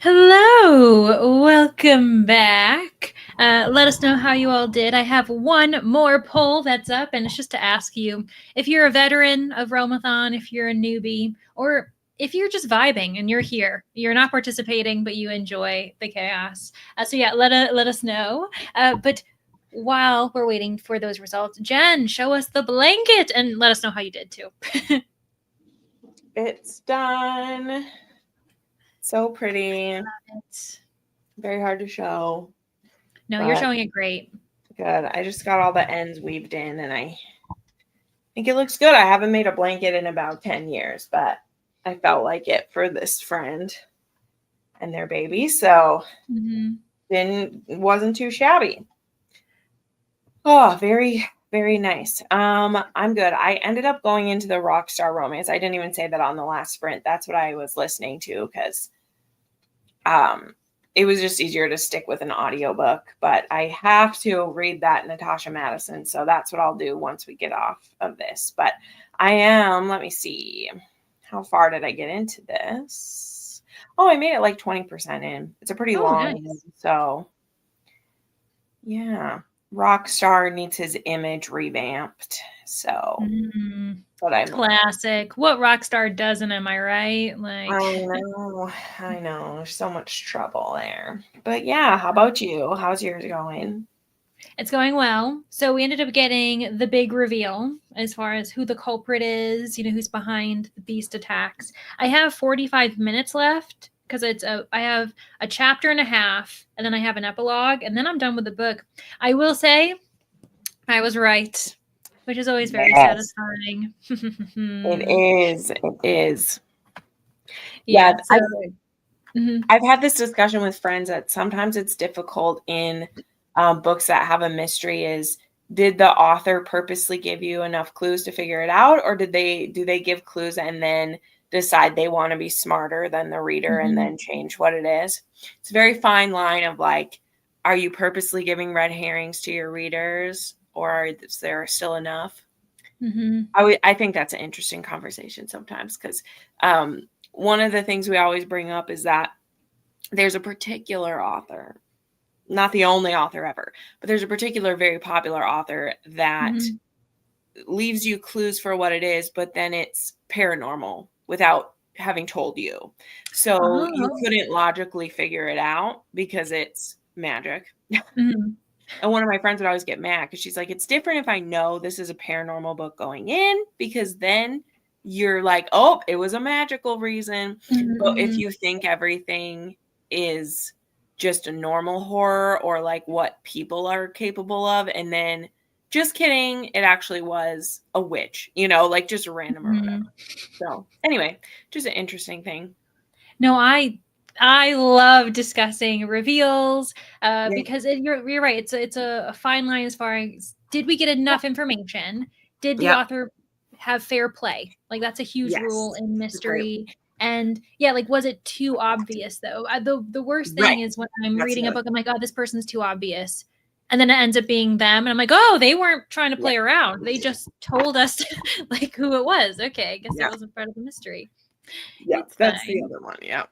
Hello, welcome back. Let us know how you all did. I have one more poll that's up, and it's just to ask you if you're a veteran of Realmathon, if you're a newbie, or if you're just vibing and you're here. You're not participating, but you enjoy the chaos. So yeah, let us know. But while we're waiting for those results, Jen, show us the blanket and let us know how you did too. It's done. So pretty. It's... Very hard to show. No, you're showing it great. Good. I just got all the ends weaved in and I think it looks good. I haven't made a blanket in about 10 years, but I felt like it for this friend and their baby. So wasn't too shabby. Oh, very, very nice. I'm good. I ended up going into the Rockstar Romance. I didn't even say that on the last sprint. That's what I was listening to because it was just easier to stick with an audiobook. But I have to read that Natasha Madison. So that's what I'll do once we get off of this. But let me see. How far did I get into this? Oh, I made it like 20% in. It's a pretty long one. So yeah. Rockstar needs his image revamped. So what I'm classic. What Rockstar doesn't, am I right? Like I know. There's so much trouble there. But yeah, how about you? How's yours going? It's going well. So we ended up getting the big reveal as far as who the culprit is, who's behind the beast attacks. I have 45 minutes left because I have a chapter and a half, and then I have an epilogue, and then I'm done with the book. I will say I was right, which is always very satisfying. It is. It is. Yeah. So, I've had this discussion with friends that sometimes it's difficult in books that have a mystery is, did the author purposely give you enough clues to figure it out? Or do they give clues and then decide they want to be smarter than the reader and then change what it is? It's a very fine line of like, are you purposely giving red herrings to your readers, or is there still enough? I think that's an interesting conversation sometimes because one of the things we always bring up is that there's a particular author, not the only author ever, but there's a particular very popular author that leaves you clues for what it is, but then it's paranormal without having told you. So you couldn't logically figure it out because it's magic. And one of my friends would always get mad because she's like, it's different if I know this is a paranormal book going in, because then you're like, oh, it was a magical reason. But if you think everything is just a normal horror or like what people are capable of, and then just kidding, it actually was a witch, like just random or whatever. So anyway, just an interesting thing. No, I love discussing reveals because you're right. It's a fine line as far as, did we get enough information? Did the author have fair play? Like that's a huge rule in mystery. And yeah, like was it too obvious though? The worst thing is when I'm reading a book, I'm like, oh, this person's too obvious. And then it ends up being them. And I'm like, oh, they weren't trying to play around. They just told us like who it was. Okay, I guess it wasn't part of the mystery. Yeah, that's the other one. Yeah.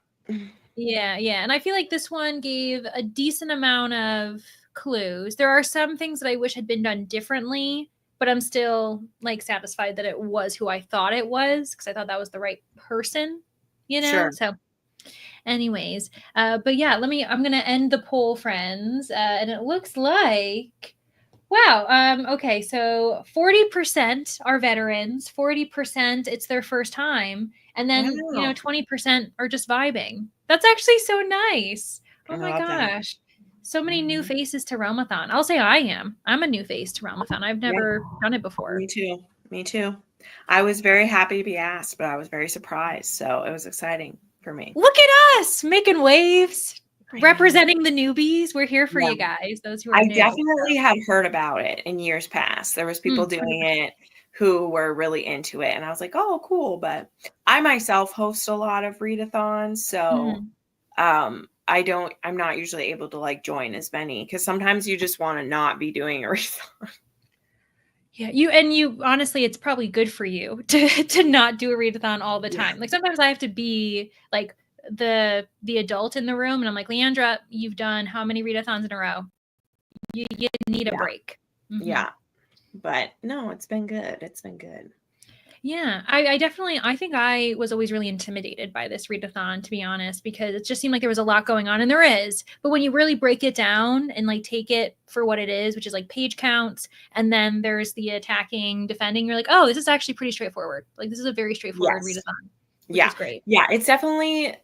Yeah. And I feel like this one gave a decent amount of clues. There are some things that I wish had been done differently, but I'm still like satisfied that it was who I thought it was because I thought that was the right person, Sure. So anyways, but yeah, I'm going to end the poll, friends. And it looks like, wow. Okay. So 40% are veterans, 40% it's their first time. And then, 20% are just vibing. That's actually so nice. Oh my gosh. So many new faces to Realmathon. I'll say I'm a new face to Realmathon. I've never done it before. Me too. I was very happy to be asked, but I was very surprised. So it was exciting for me. Look at us making waves, representing the newbies. We're here for you guys, those who are new. I definitely had heard about it in years past. There was people doing it who were really into it. And I was like, oh, cool. But I myself host a lot of readathons. So I'm not usually able to like join as many because sometimes you just want to not be doing a readathon. Yeah, you honestly, it's probably good for you to not do a readathon all the time. Like sometimes I have to be like the adult in the room, and I'm like, Leandra, you've done how many readathons in a row? You need a Yeah. break. Mm-hmm. Yeah. But no, it's been good. It's been good. Yeah, I think I was always really intimidated by this readathon, to be honest, because it just seemed like there was a lot going on, and there is. But when you really break it down and like take it for what it is, which is like page counts, and then there's the attacking, defending, you're like, oh, this is actually pretty straightforward. Like this is a very straightforward Yes. readathon, which Yeah. is great. Yeah. It's definitely,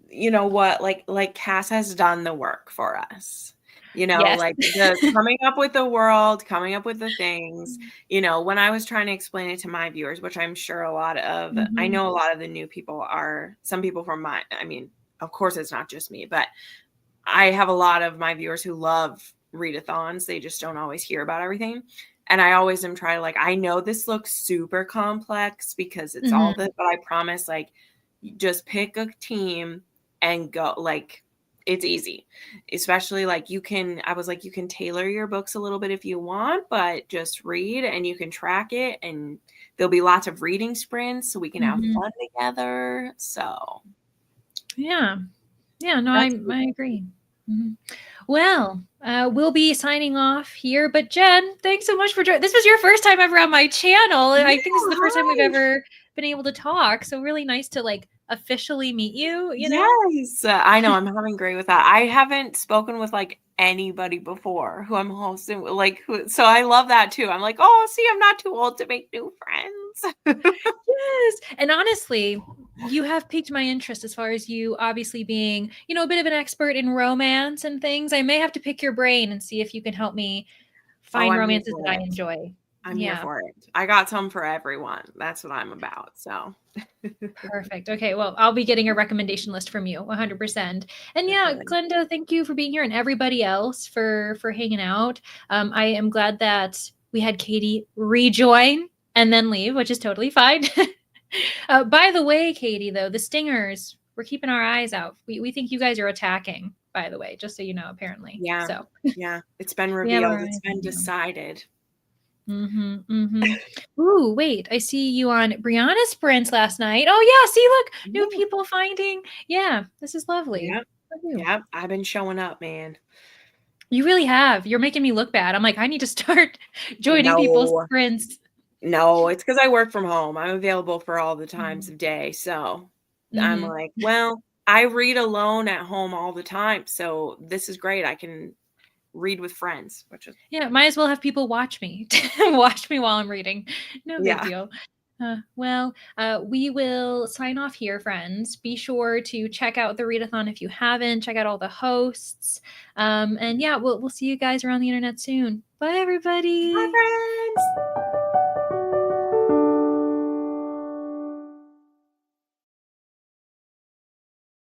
you know what, like Cass has done the work for us. You know, Yes. like the coming up with the world, coming up with the things, you know, when I was trying to explain it to my viewers, which I'm sure I know a lot of the new people are, some people from I mean, of course it's not just me, but I have a lot of my viewers who love readathons. They just don't always hear about everything. And I always am trying to, like, I know this looks super complex because it's all this, but I promise, like, just pick a team and go. Like, it's easy. Especially like you can, I was like, you can tailor your books a little bit if you want, but just read and you can track it, and there'll be lots of reading sprints so we can have fun together. So Yeah. No, that's I agree. Mm-hmm. Well, we'll be signing off here. But Jen, thanks so much for joining. This was your first time ever on my channel. yeah, I think this is the first time we've hi. ever been able to talk. So really nice to like officially meet you, you know? Yes, I know. I'm having great with that. I haven't spoken with like anybody before who I'm hosting, like who, so I love that too. I'm like, oh, see, I'm not too old to make new friends. Yes. And honestly, you have piqued my interest as far as you obviously being, you know, a bit of an expert in romance and things. I may have to pick your brain and see if you can help me Oh, find I'm here romances for that I it. enjoy. I'm here Yeah. for it. I got some for everyone. That's what I'm about. So Perfect. Okay. Well, I'll be getting a recommendation list from you 100%. And yeah, definitely. Glenda, thank you for being here, and everybody else for hanging out. I am glad that we had Katie rejoin and then leave, which is totally fine. By the way, Katie, though, the stingers, we're keeping our eyes out. We think you guys are attacking, by the way, just so you know, apparently. Yeah. So Yeah. It's been we have revealed. our It's eyes been on you. decided. Ooh, wait, I see you on Brianna Sprints last night. Oh yeah, see, look, new Yeah. people finding. Yeah, this is lovely. Yep. Love you. Yep. I've been showing up, man. You really have. You're making me look bad. I'm like, I need to start joining people's No. sprints. No, it's because I work from home. I'm available for all the times of day. So I'm Mm-hmm. like, well, I read alone at home all the time. So this is great. I can read with friends, which is, Yeah, might as well have people watch me. Watch me while I'm reading. No big yeah. deal. We will sign off here, friends. Be sure to check out the readathon if you haven't. Check out all the hosts. And yeah, we'll see you guys around the internet soon. Bye, Bye, everybody. friends.